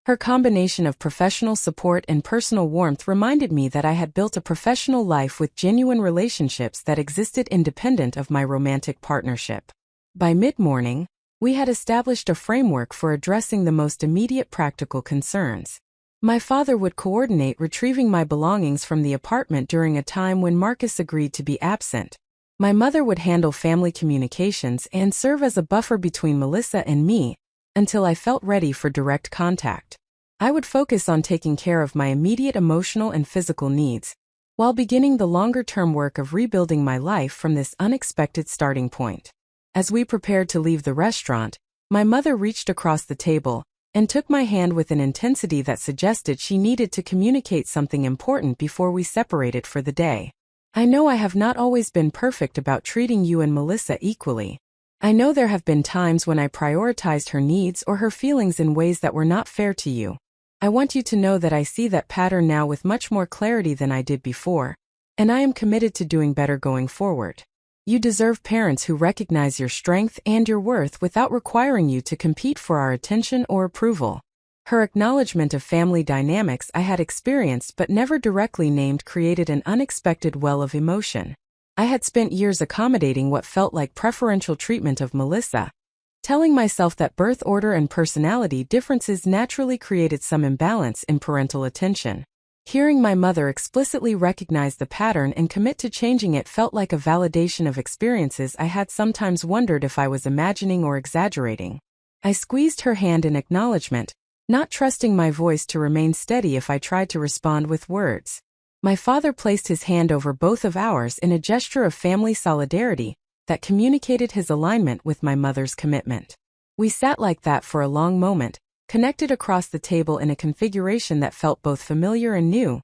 Her combination of professional support and personal warmth reminded me that I had built a professional life with genuine relationships that existed independent of my romantic partnership. By mid-morning, we had established a framework for addressing the most immediate practical concerns. My father would coordinate retrieving my belongings from the apartment during a time when Marcus agreed to be absent. My mother would handle family communications and serve as a buffer between Melissa and me until I felt ready for direct contact. I would focus on taking care of my immediate emotional and physical needs, while beginning the longer-term work of rebuilding my life from this unexpected starting point. As we prepared to leave the restaurant, my mother reached across the table and took my hand with an intensity that suggested she needed to communicate something important before we separated for the day. I know I have not always been perfect about treating you and Melissa equally. I know there have been times when I prioritized her needs or her feelings in ways that were not fair to you. I want you to know that I see that pattern now with much more clarity than I did before, and I am committed to doing better going forward. You deserve parents who recognize your strength and your worth without requiring you to compete for our attention or approval. Her acknowledgement of family dynamics I had experienced but never directly named created an unexpected well of emotion. I had spent years accommodating what felt like preferential treatment of Melissa, telling myself that birth order and personality differences naturally created some imbalance in parental attention. Hearing my mother explicitly recognize the pattern and commit to changing it felt like a validation of experiences I had sometimes wondered if I was imagining or exaggerating. I squeezed her hand in acknowledgement, not trusting my voice to remain steady if I tried to respond with words. My father placed his hand over both of ours in a gesture of family solidarity that communicated his alignment with my mother's commitment. We sat like that for a long moment, connected across the table in a configuration that felt both familiar and new,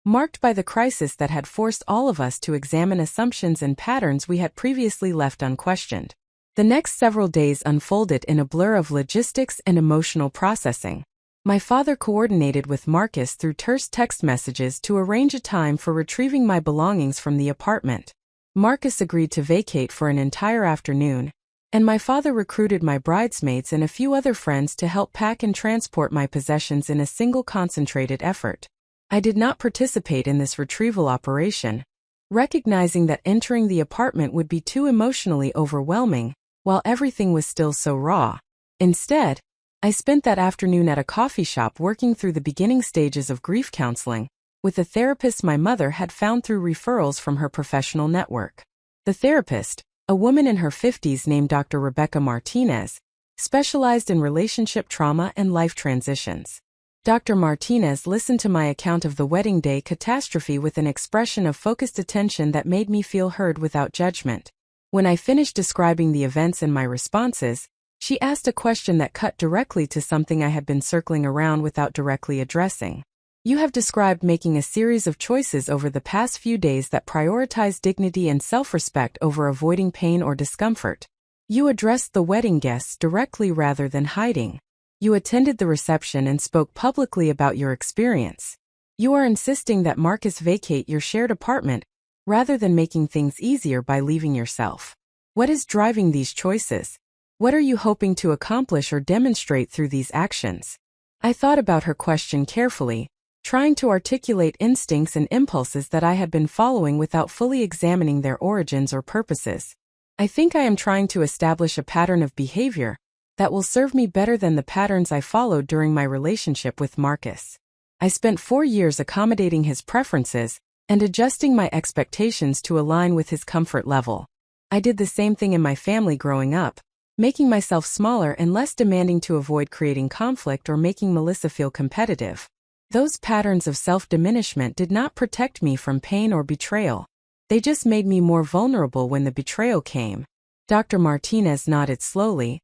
marked by the crisis that had forced all of us to examine assumptions and patterns we had previously left unquestioned. The next several days unfolded in a blur of logistics and emotional processing. My father coordinated with Marcus through terse text messages to arrange a time for retrieving my belongings from the apartment. Marcus agreed to vacate for an entire afternoon, and my father recruited my bridesmaids and a few other friends to help pack and transport my possessions in a single concentrated effort. I did not participate in this retrieval operation, recognizing that entering the apartment would be too emotionally overwhelming, while everything was still so raw. Instead, I spent that afternoon at a coffee shop working through the beginning stages of grief counseling, with a therapist my mother had found through referrals from her professional network. The therapist, a woman in her 50s named Dr. Rebecca Martinez, specialized in relationship trauma and life transitions. Dr. Martinez listened to my account of the wedding day catastrophe with an expression of focused attention that made me feel heard without judgment. When I finished describing the events and my responses, she asked a question that cut directly to something I had been circling around without directly addressing. You have described making a series of choices over the past few days that prioritize dignity and self-respect over avoiding pain or discomfort. You addressed the wedding guests directly rather than hiding. You attended the reception and spoke publicly about your experience. You are insisting that Marcus vacate your shared apartment rather than making things easier by leaving yourself. What is driving these choices? What are you hoping to accomplish or demonstrate through these actions? I thought about her question carefully, trying to articulate instincts and impulses that I had been following without fully examining their origins or purposes. I think I am trying to establish a pattern of behavior that will serve me better than the patterns I followed during my relationship with Marcus. I spent 4 years accommodating his preferences and adjusting my expectations to align with his comfort level. I did the same thing in my family growing up, making myself smaller and less demanding to avoid creating conflict or making Melissa feel competitive. Those patterns of self-diminishment did not protect me from pain or betrayal. They just made me more vulnerable when the betrayal came. Dr. Martinez nodded slowly,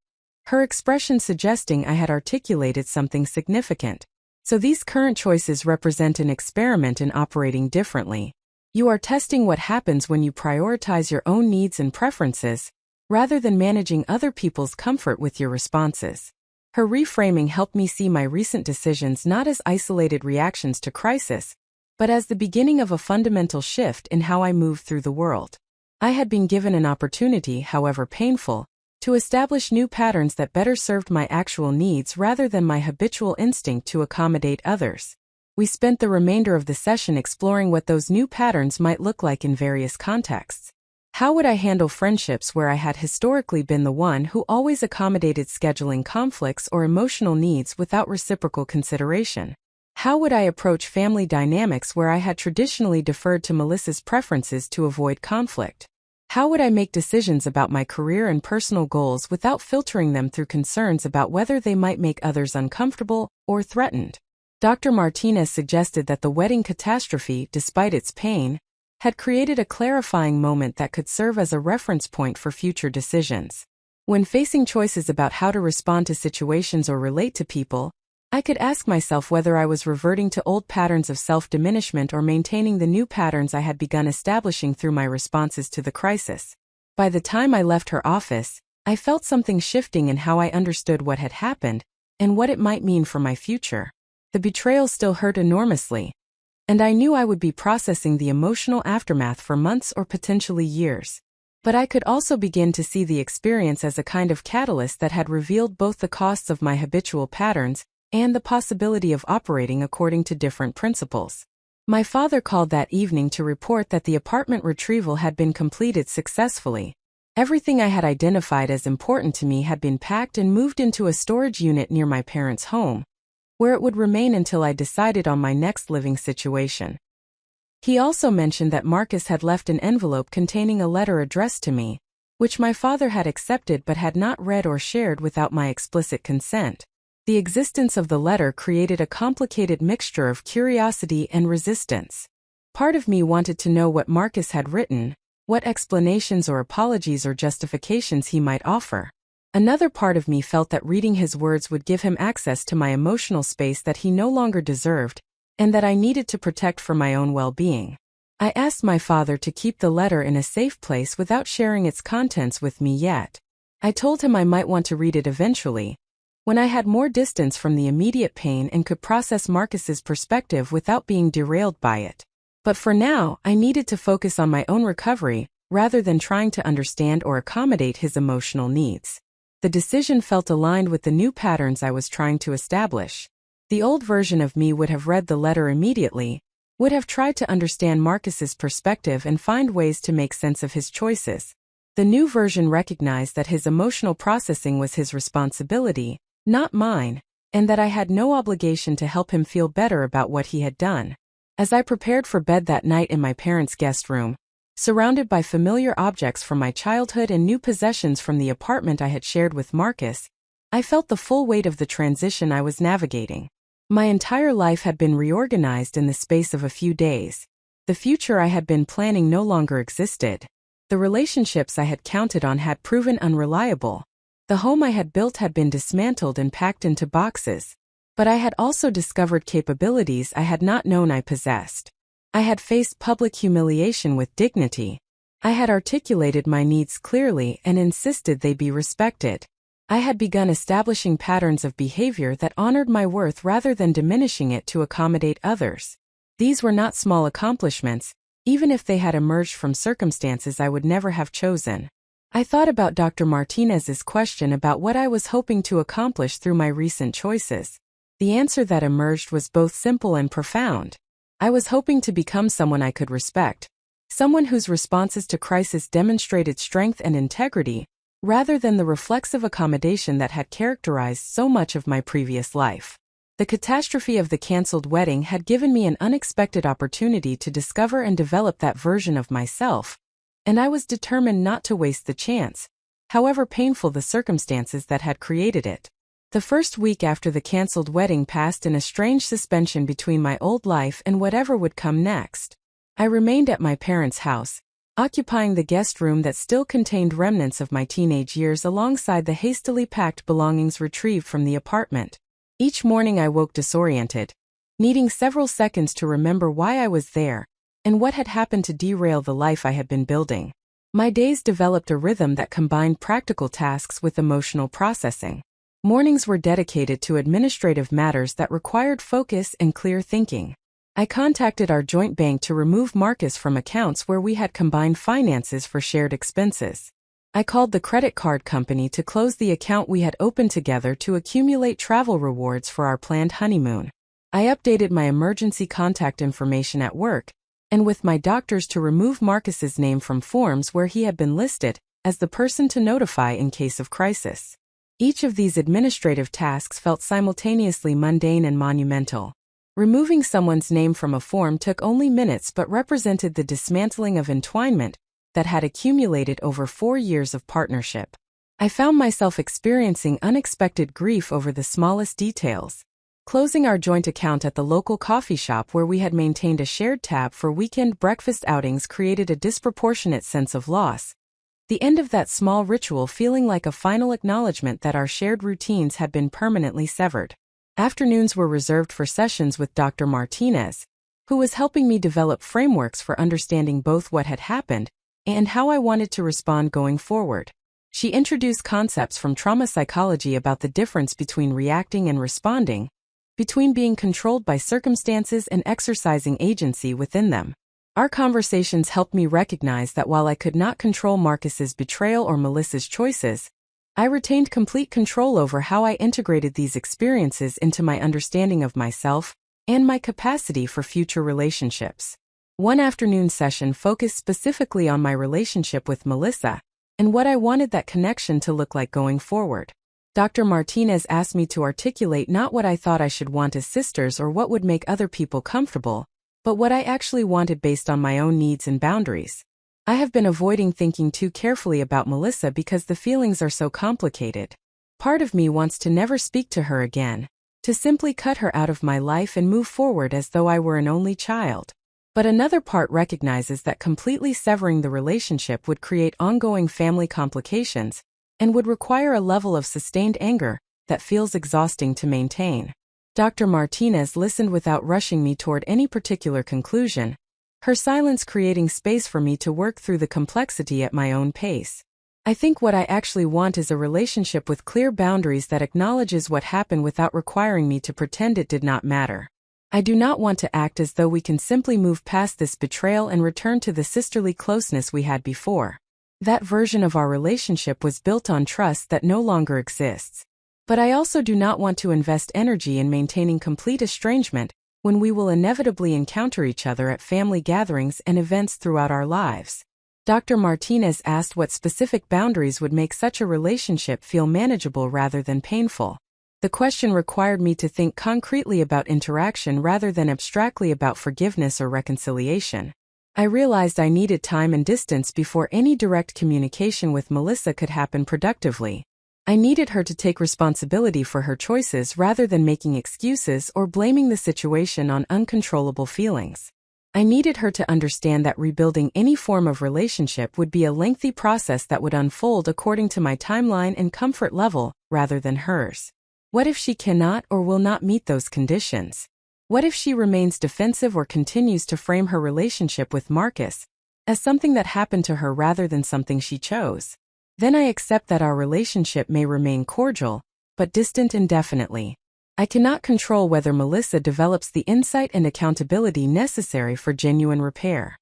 her expression suggesting I had articulated something significant. So these current choices represent an experiment in operating differently. You are testing what happens when you prioritize your own needs and preferences, rather than managing other people's comfort with your responses. Her reframing helped me see my recent decisions not as isolated reactions to crisis, but as the beginning of a fundamental shift in how I move through the world. I had been given an opportunity, however painful, to establish new patterns that better served my actual needs rather than my habitual instinct to accommodate others. We spent the remainder of the session exploring what those new patterns might look like in various contexts. How would I handle friendships where I had historically been the one who always accommodated scheduling conflicts or emotional needs without reciprocal consideration? How would I approach family dynamics where I had traditionally deferred to Melissa's preferences to avoid conflict? How would I make decisions about my career and personal goals without filtering them through concerns about whether they might make others uncomfortable or threatened? Dr. Martinez suggested that the wedding catastrophe, despite its pain, had created a clarifying moment that could serve as a reference point for future decisions. When facing choices about how to respond to situations or relate to people, I could ask myself whether I was reverting to old patterns of self-diminishment or maintaining the new patterns I had begun establishing through my responses to the crisis. By the time I left her office, I felt something shifting in how I understood what had happened and what it might mean for my future. The betrayal still hurt enormously, and I knew I would be processing the emotional aftermath for months or potentially years. But I could also begin to see the experience as a kind of catalyst that had revealed both the costs of my habitual patterns and the possibility of operating according to different principles. My father called that evening to report that the apartment retrieval had been completed successfully. Everything I had identified as important to me had been packed and moved into a storage unit near my parents' home, where it would remain until I decided on my next living situation. He also mentioned that Marcus had left an envelope containing a letter addressed to me, which my father had accepted but had not read or shared without my explicit consent. The existence of the letter created a complicated mixture of curiosity and resistance. Part of me wanted to know what Marcus had written, what explanations or apologies or justifications he might offer. Another part of me felt that reading his words would give him access to my emotional space that he no longer deserved, and that I needed to protect for my own well-being. I asked my father to keep the letter in a safe place without sharing its contents with me yet. I told him I might want to read it eventually, when I had more distance from the immediate pain and could process Marcus's perspective without being derailed by it. But for now, I needed to focus on my own recovery, rather than trying to understand or accommodate his emotional needs. The decision felt aligned with the new patterns I was trying to establish. The old version of me would have read the letter immediately, would have tried to understand Marcus's perspective and find ways to make sense of his choices. The new version recognized that his emotional processing was his responsibility, not mine, and that I had no obligation to help him feel better about what he had done. As I prepared for bed that night in my parents' guest room, surrounded by familiar objects from my childhood and new possessions from the apartment I had shared with Marcus, I felt the full weight of the transition I was navigating. My entire life had been reorganized in the space of a few days. The future I had been planning no longer existed. The relationships I had counted on had proven unreliable. The home I had built had been dismantled and packed into boxes. But I had also discovered capabilities I had not known I possessed. I had faced public humiliation with dignity. I had articulated my needs clearly and insisted they be respected. I had begun establishing patterns of behavior that honored my worth rather than diminishing it to accommodate others. These were not small accomplishments, even if they had emerged from circumstances I would never have chosen. I thought about Dr. Martinez's question about what I was hoping to accomplish through my recent choices. The answer that emerged was both simple and profound. I was hoping to become someone I could respect, someone whose responses to crisis demonstrated strength and integrity, rather than the reflexive accommodation that had characterized so much of my previous life. The catastrophe of the canceled wedding had given me an unexpected opportunity to discover and develop that version of myself, and I was determined not to waste the chance, however painful the circumstances that had created it. The first week after the canceled wedding passed in a strange suspension between my old life and whatever would come next. I remained at my parents' house, occupying the guest room that still contained remnants of my teenage years alongside the hastily packed belongings retrieved from the apartment. Each morning I woke disoriented, needing several seconds to remember why I was there and what had happened to derail the life I had been building. My days developed a rhythm that combined practical tasks with emotional processing. Mornings were dedicated to administrative matters that required focus and clear thinking. I contacted our joint bank to remove Marcus from accounts where we had combined finances for shared expenses. I called the credit card company to close the account we had opened together to accumulate travel rewards for our planned honeymoon. I updated my emergency contact information at work and with my doctors to remove Marcus's name from forms where he had been listed as the person to notify in case of crisis. Each of these administrative tasks felt simultaneously mundane and monumental. Removing someone's name from a form took only minutes but represented the dismantling of entwinement that had accumulated over 4 years of partnership. I found myself experiencing unexpected grief over the smallest details. Closing our joint account at the local coffee shop where we had maintained a shared tab for weekend breakfast outings created a disproportionate sense of loss. The end of that small ritual feeling like a final acknowledgement that our shared routines had been permanently severed. Afternoons were reserved for sessions with Dr. Martinez, who was helping me develop frameworks for understanding both what had happened and how I wanted to respond going forward. She introduced concepts from trauma psychology about the difference between reacting and responding, between being controlled by circumstances and exercising agency within them. Our conversations helped me recognize that while I could not control Marcus's betrayal or Melissa's choices, I retained complete control over how I integrated these experiences into my understanding of myself and my capacity for future relationships. One afternoon session focused specifically on my relationship with Melissa and what I wanted that connection to look like going forward. Dr. Martinez asked me to articulate not what I thought I should want as sisters or what would make other people comfortable, but what I actually wanted based on my own needs and boundaries. I have been avoiding thinking too carefully about Melissa because the feelings are so complicated. Part of me wants to never speak to her again, to simply cut her out of my life and move forward as though I were an only child. But another part recognizes that completely severing the relationship would create ongoing family complications and would require a level of sustained anger that feels exhausting to maintain. Dr. Martinez listened without rushing me toward any particular conclusion, her silence creating space for me to work through the complexity at my own pace. I think what I actually want is a relationship with clear boundaries that acknowledges what happened without requiring me to pretend it did not matter. I do not want to act as though we can simply move past this betrayal and return to the sisterly closeness we had before. That version of our relationship was built on trust that no longer exists. But I also do not want to invest energy in maintaining complete estrangement when we will inevitably encounter each other at family gatherings and events throughout our lives. Dr. Martinez asked what specific boundaries would make such a relationship feel manageable rather than painful. The question required me to think concretely about interaction rather than abstractly about forgiveness or reconciliation. I realized I needed time and distance before any direct communication with Melissa could happen productively. I needed her to take responsibility for her choices rather than making excuses or blaming the situation on uncontrollable feelings. I needed her to understand that rebuilding any form of relationship would be a lengthy process that would unfold according to my timeline and comfort level, rather than hers. What if she cannot or will not meet those conditions? What if she remains defensive or continues to frame her relationship with Marcus as something that happened to her rather than something she chose? Then I accept that our relationship may remain cordial, but distant indefinitely. I cannot control whether Melissa develops the insight and accountability necessary for genuine repair.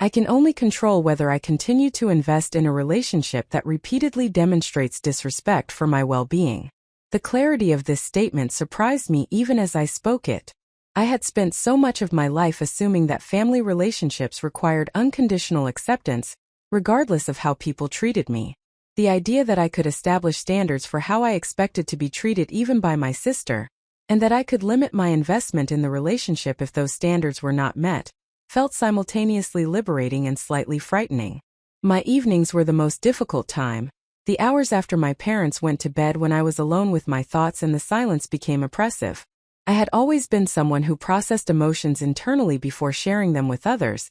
I can only control whether I continue to invest in a relationship that repeatedly demonstrates disrespect for my well-being. The clarity of this statement surprised me even as I spoke it. I had spent so much of my life assuming that family relationships required unconditional acceptance, regardless of how people treated me. The idea that I could establish standards for how I expected to be treated even by my sister, and that I could limit my investment in the relationship if those standards were not met, felt simultaneously liberating and slightly frightening. My evenings were the most difficult time, the hours after my parents went to bed when I was alone with my thoughts and the silence became oppressive. I had always been someone who processed emotions internally before sharing them with others,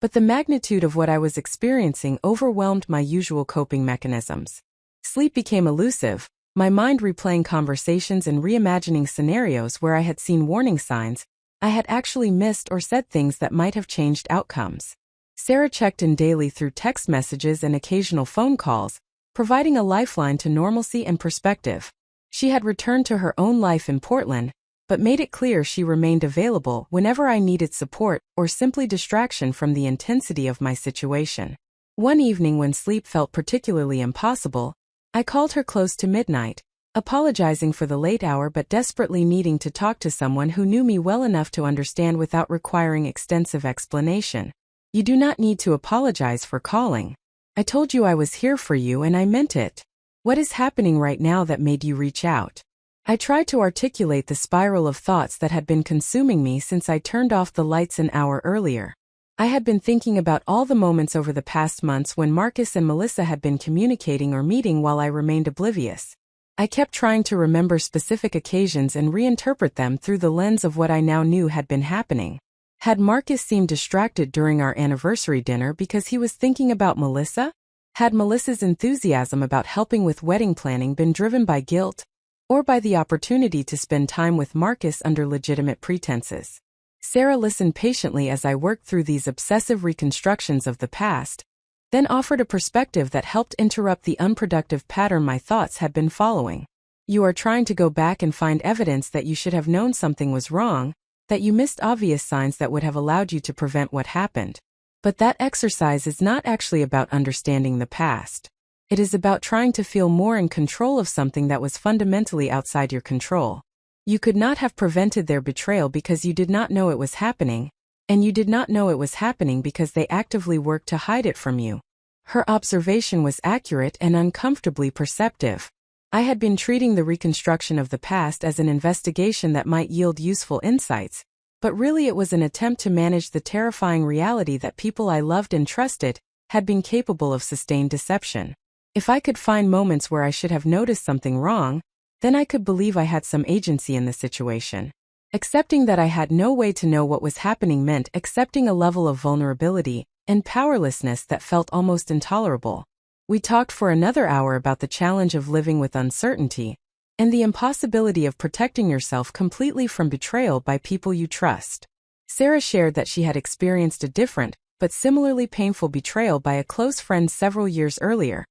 But the magnitude of what I was experiencing overwhelmed my usual coping mechanisms. Sleep became elusive, my mind replaying conversations and reimagining scenarios where I had seen warning signs. I had actually missed or said things that might have changed outcomes. Sarah checked in daily through text messages and occasional phone calls, providing a lifeline to normalcy and perspective. She had returned to her own life in Portland, but made it clear she remained available whenever I needed support or simply distraction from the intensity of my situation. One evening when sleep felt particularly impossible, I called her close to midnight, apologizing for the late hour but desperately needing to talk to someone who knew me well enough to understand without requiring extensive explanation. "You do not need to apologize for calling. I told you I was here for you and I meant it. What is happening right now that made you reach out?" I tried to articulate the spiral of thoughts that had been consuming me since I turned off the lights an hour earlier. I had been thinking about all the moments over the past months when Marcus and Melissa had been communicating or meeting while I remained oblivious. I kept trying to remember specific occasions and reinterpret them through the lens of what I now knew had been happening. Had Marcus seemed distracted during our anniversary dinner because he was thinking about Melissa? Had Melissa's enthusiasm about helping with wedding planning been driven by guilt, or by the opportunity to spend time with Marcus under legitimate pretenses? Sarah listened patiently as I worked through these obsessive reconstructions of the past, then offered a perspective that helped interrupt the unproductive pattern my thoughts had been following. "You are trying to go back and find evidence that you should have known something was wrong, that you missed obvious signs that would have allowed you to prevent what happened. But that exercise is not actually about understanding the past. It is about trying to feel more in control of something that was fundamentally outside your control. You could not have prevented their betrayal because you did not know it was happening, and you did not know it was happening because they actively worked to hide it from you." Her observation was accurate and uncomfortably perceptive. I had been treating the reconstruction of the past as an investigation that might yield useful insights, but really it was an attempt to manage the terrifying reality that people I loved and trusted had been capable of sustained deception. If I could find moments where I should have noticed something wrong, then I could believe I had some agency in the situation. Accepting that I had no way to know what was happening meant accepting a level of vulnerability and powerlessness that felt almost intolerable. We talked for another hour about the challenge of living with uncertainty, and the impossibility of protecting yourself completely from betrayal by people you trust. Sarah shared that she had experienced a different, but similarly painful betrayal by a close friend several years earlier,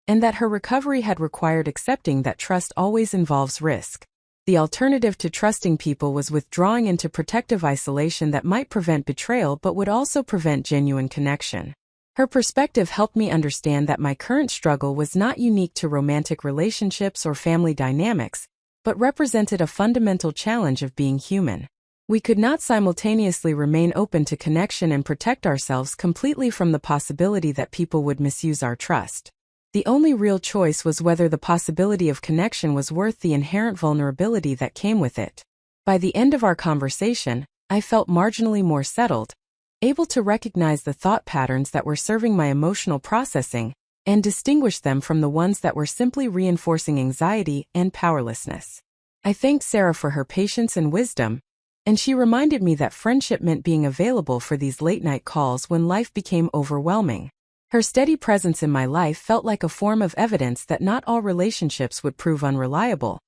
and that her recovery had required accepting that trust always involves risk. The alternative to trusting people was withdrawing into protective isolation that might prevent betrayal but would also prevent genuine connection. Her perspective helped me understand that my current struggle was not unique to romantic relationships or family dynamics, but represented a fundamental challenge of being human. We could not simultaneously remain open to connection and protect ourselves completely from the possibility that people would misuse our trust. The only real choice was whether the possibility of connection was worth the inherent vulnerability that came with it. By the end of our conversation, I felt marginally more settled, able to recognize the thought patterns that were serving my emotional processing, and distinguish them from the ones that were simply reinforcing anxiety and powerlessness. I thanked Sarah for her patience and wisdom, and she reminded me that friendship meant being available for these late-night calls when life became overwhelming. Her steady presence in my life felt like a form of evidence that not all relationships would prove unreliable,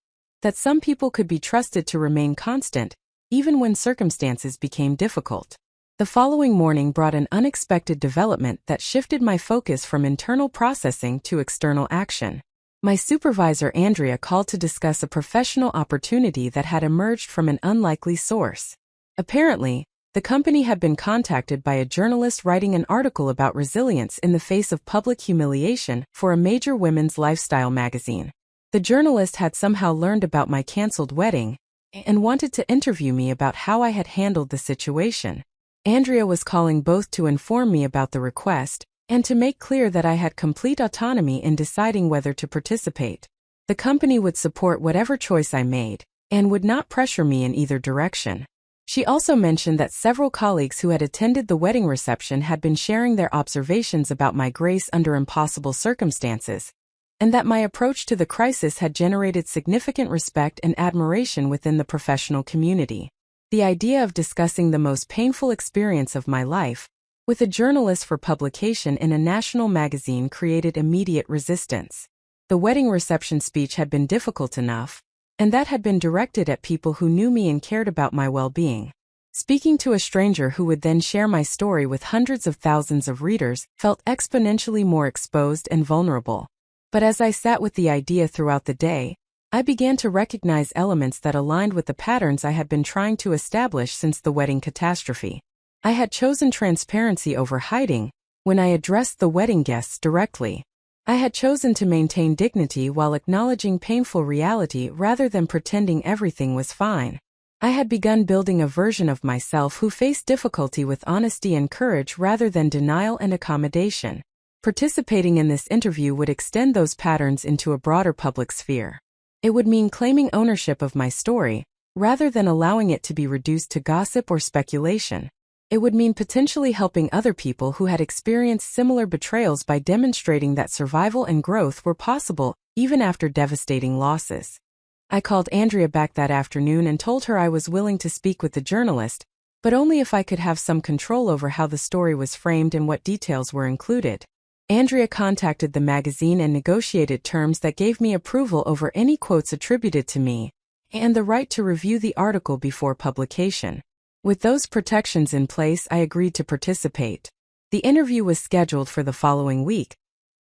that some people could be trusted to remain constant, even when circumstances became difficult. The following morning brought an unexpected development that shifted my focus from internal processing to external action. My supervisor Andrea called to discuss a professional opportunity that had emerged from an unlikely source. Apparently, the company had been contacted by a journalist writing an article about resilience in the face of public humiliation for a major women's lifestyle magazine. The journalist had somehow learned about my canceled wedding and wanted to interview me about how I had handled the situation. Andrea was calling both to inform me about the request and to make clear that I had complete autonomy in deciding whether to participate. The company would support whatever choice I made and would not pressure me in either direction. She also mentioned that several colleagues who had attended the wedding reception had been sharing their observations about my grace under impossible circumstances, and that my approach to the crisis had generated significant respect and admiration within the professional community. The idea of discussing the most painful experience of my life, with a journalist for publication in a national magazine created immediate resistance. The wedding reception speech had been difficult enough, and that had been directed at people who knew me and cared about my well-being. Speaking to a stranger who would then share my story with hundreds of thousands of readers felt exponentially more exposed and vulnerable. But as I sat with the idea throughout the day, I began to recognize elements that aligned with the patterns I had been trying to establish since the wedding catastrophe. I had chosen transparency over hiding when I addressed the wedding guests directly. I had chosen to maintain dignity while acknowledging painful reality rather than pretending everything was fine. I had begun building a version of myself who faced difficulty with honesty and courage rather than denial and accommodation. Participating in this interview would extend those patterns into a broader public sphere. It would mean claiming ownership of my story, rather than allowing it to be reduced to gossip or speculation. It would mean potentially helping other people who had experienced similar betrayals by demonstrating that survival and growth were possible, even after devastating losses. I called Andrea back that afternoon and told her I was willing to speak with the journalist, but only if I could have some control over how the story was framed and what details were included. Andrea contacted the magazine and negotiated terms that gave me approval over any quotes attributed to me, and the right to review the article before publication. With those protections in place, I agreed to participate. The interview was scheduled for the following week,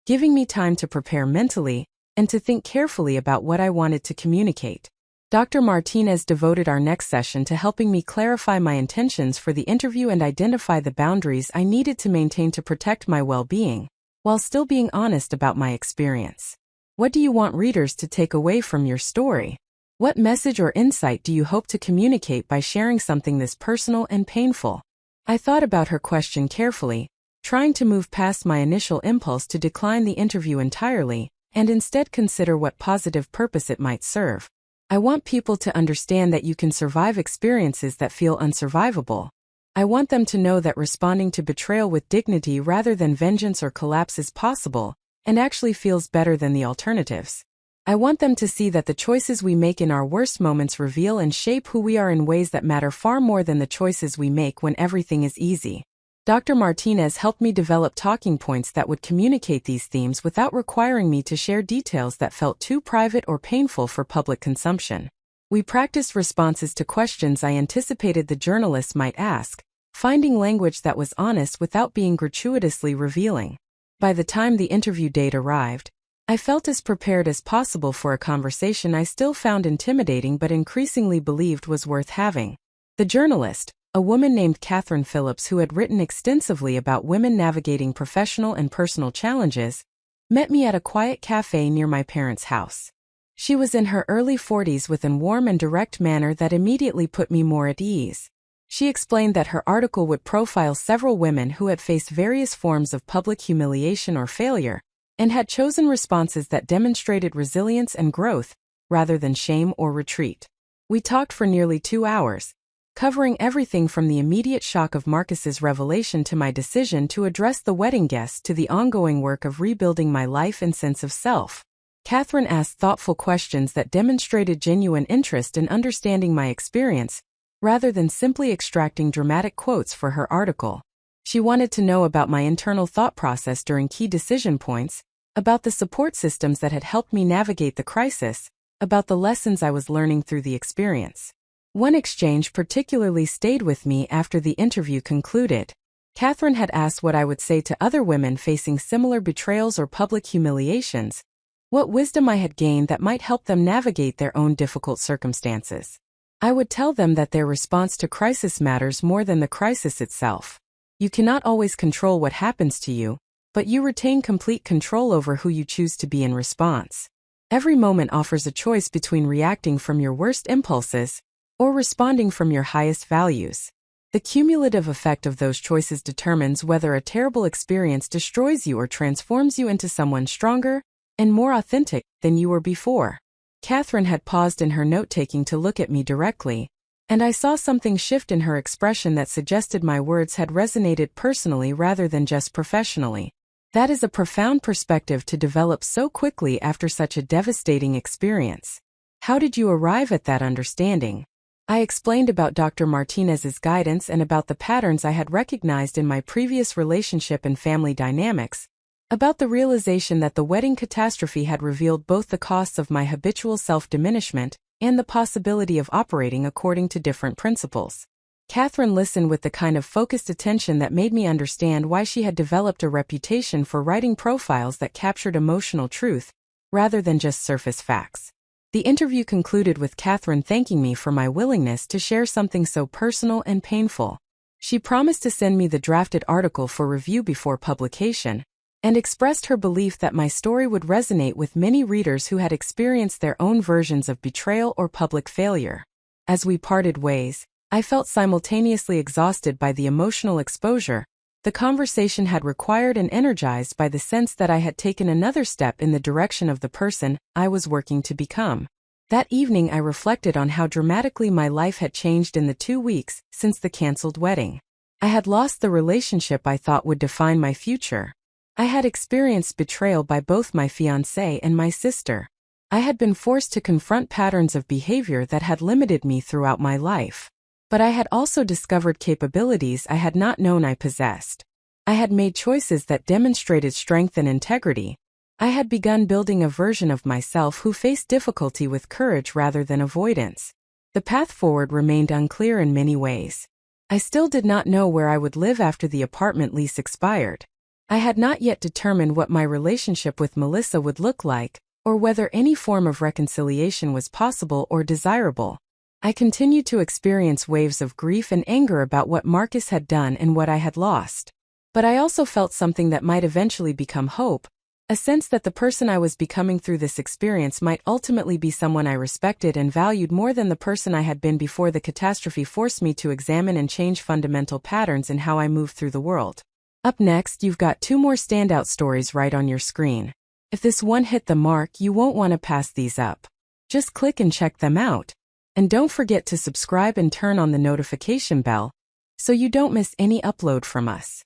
giving me time to prepare mentally and to think carefully about what I wanted to communicate. Dr. Martinez devoted our next session to helping me clarify my intentions for the interview and identify the boundaries I needed to maintain to protect my well-being, while still being honest about my experience. What do you want readers to take away from your story? What message or insight do you hope to communicate by sharing something this personal and painful? I thought about her question carefully, trying to move past my initial impulse to decline the interview entirely, and instead consider what positive purpose it might serve. I want people to understand that you can survive experiences that feel unsurvivable. I want them to know that responding to betrayal with dignity rather than vengeance or collapse is possible, and actually feels better than the alternatives. I want them to see that the choices we make in our worst moments reveal and shape who we are in ways that matter far more than the choices we make when everything is easy. Dr. Martinez helped me develop talking points that would communicate these themes without requiring me to share details that felt too private or painful for public consumption. We practiced responses to questions I anticipated the journalists might ask, finding language that was honest without being gratuitously revealing. By the time the interview date arrived, I felt as prepared as possible for a conversation I still found intimidating but increasingly believed was worth having. The journalist, a woman named Catherine Phillips who had written extensively about women navigating professional and personal challenges, met me at a quiet cafe near my parents' house. She was in her early 40s with a warm and direct manner that immediately put me more at ease. She explained that her article would profile several women who had faced various forms of public humiliation or failure, and had chosen responses that demonstrated resilience and growth, rather than shame or retreat. We talked for nearly 2 hours, covering everything from the immediate shock of Marcus's revelation to my decision to address the wedding guests to the ongoing work of rebuilding my life and sense of self. Catherine asked thoughtful questions that demonstrated genuine interest in understanding my experience, rather than simply extracting dramatic quotes for her article. She wanted to know about my internal thought process during key decision points, about the support systems that had helped me navigate the crisis, about the lessons I was learning through the experience. One exchange particularly stayed with me after the interview concluded. Catherine had asked what I would say to other women facing similar betrayals or public humiliations, what wisdom I had gained that might help them navigate their own difficult circumstances. I would tell them that their response to crisis matters more than the crisis itself. You cannot always control what happens to you, but you retain complete control over who you choose to be in response. Every moment offers a choice between reacting from your worst impulses or responding from your highest values. The cumulative effect of those choices determines whether a terrible experience destroys you or transforms you into someone stronger and more authentic than you were before. Catherine had paused in her note-taking to look at me directly, and I saw something shift in her expression that suggested my words had resonated personally rather than just professionally. That is a profound perspective to develop so quickly after such a devastating experience. How did you arrive at that understanding? I explained about Dr. Martinez's guidance and about the patterns I had recognized in my previous relationship and family dynamics, about the realization that the wedding catastrophe had revealed both the costs of my habitual self-diminishment and the possibility of operating according to different principles. Catherine listened with the kind of focused attention that made me understand why she had developed a reputation for writing profiles that captured emotional truth, rather than just surface facts. The interview concluded with Catherine thanking me for my willingness to share something so personal and painful. She promised to send me the drafted article for review before publication, and expressed her belief that my story would resonate with many readers who had experienced their own versions of betrayal or public failure. As we parted ways, I felt simultaneously exhausted by the emotional exposure the conversation had required and energized by the sense that I had taken another step in the direction of the person I was working to become. That evening I reflected on how dramatically my life had changed in the 2 weeks since the canceled wedding. I had lost the relationship I thought would define my future. I had experienced betrayal by both my fiancé and my sister. I had been forced to confront patterns of behavior that had limited me throughout my life. But I had also discovered capabilities I had not known I possessed. I had made choices that demonstrated strength and integrity. I had begun building a version of myself who faced difficulty with courage rather than avoidance. The path forward remained unclear in many ways. I still did not know where I would live after the apartment lease expired. I had not yet determined what my relationship with Melissa would look like, or whether any form of reconciliation was possible or desirable. I continued to experience waves of grief and anger about what Marcus had done and what I had lost. But I also felt something that might eventually become hope, a sense that the person I was becoming through this experience might ultimately be someone I respected and valued more than the person I had been before the catastrophe forced me to examine and change fundamental patterns in how I move through the world. Up next, you've got 2 more standout stories right on your screen. If this one hit the mark, you won't want to pass these up. Just click and check them out. And don't forget to subscribe and turn on the notification bell so you don't miss any upload from us.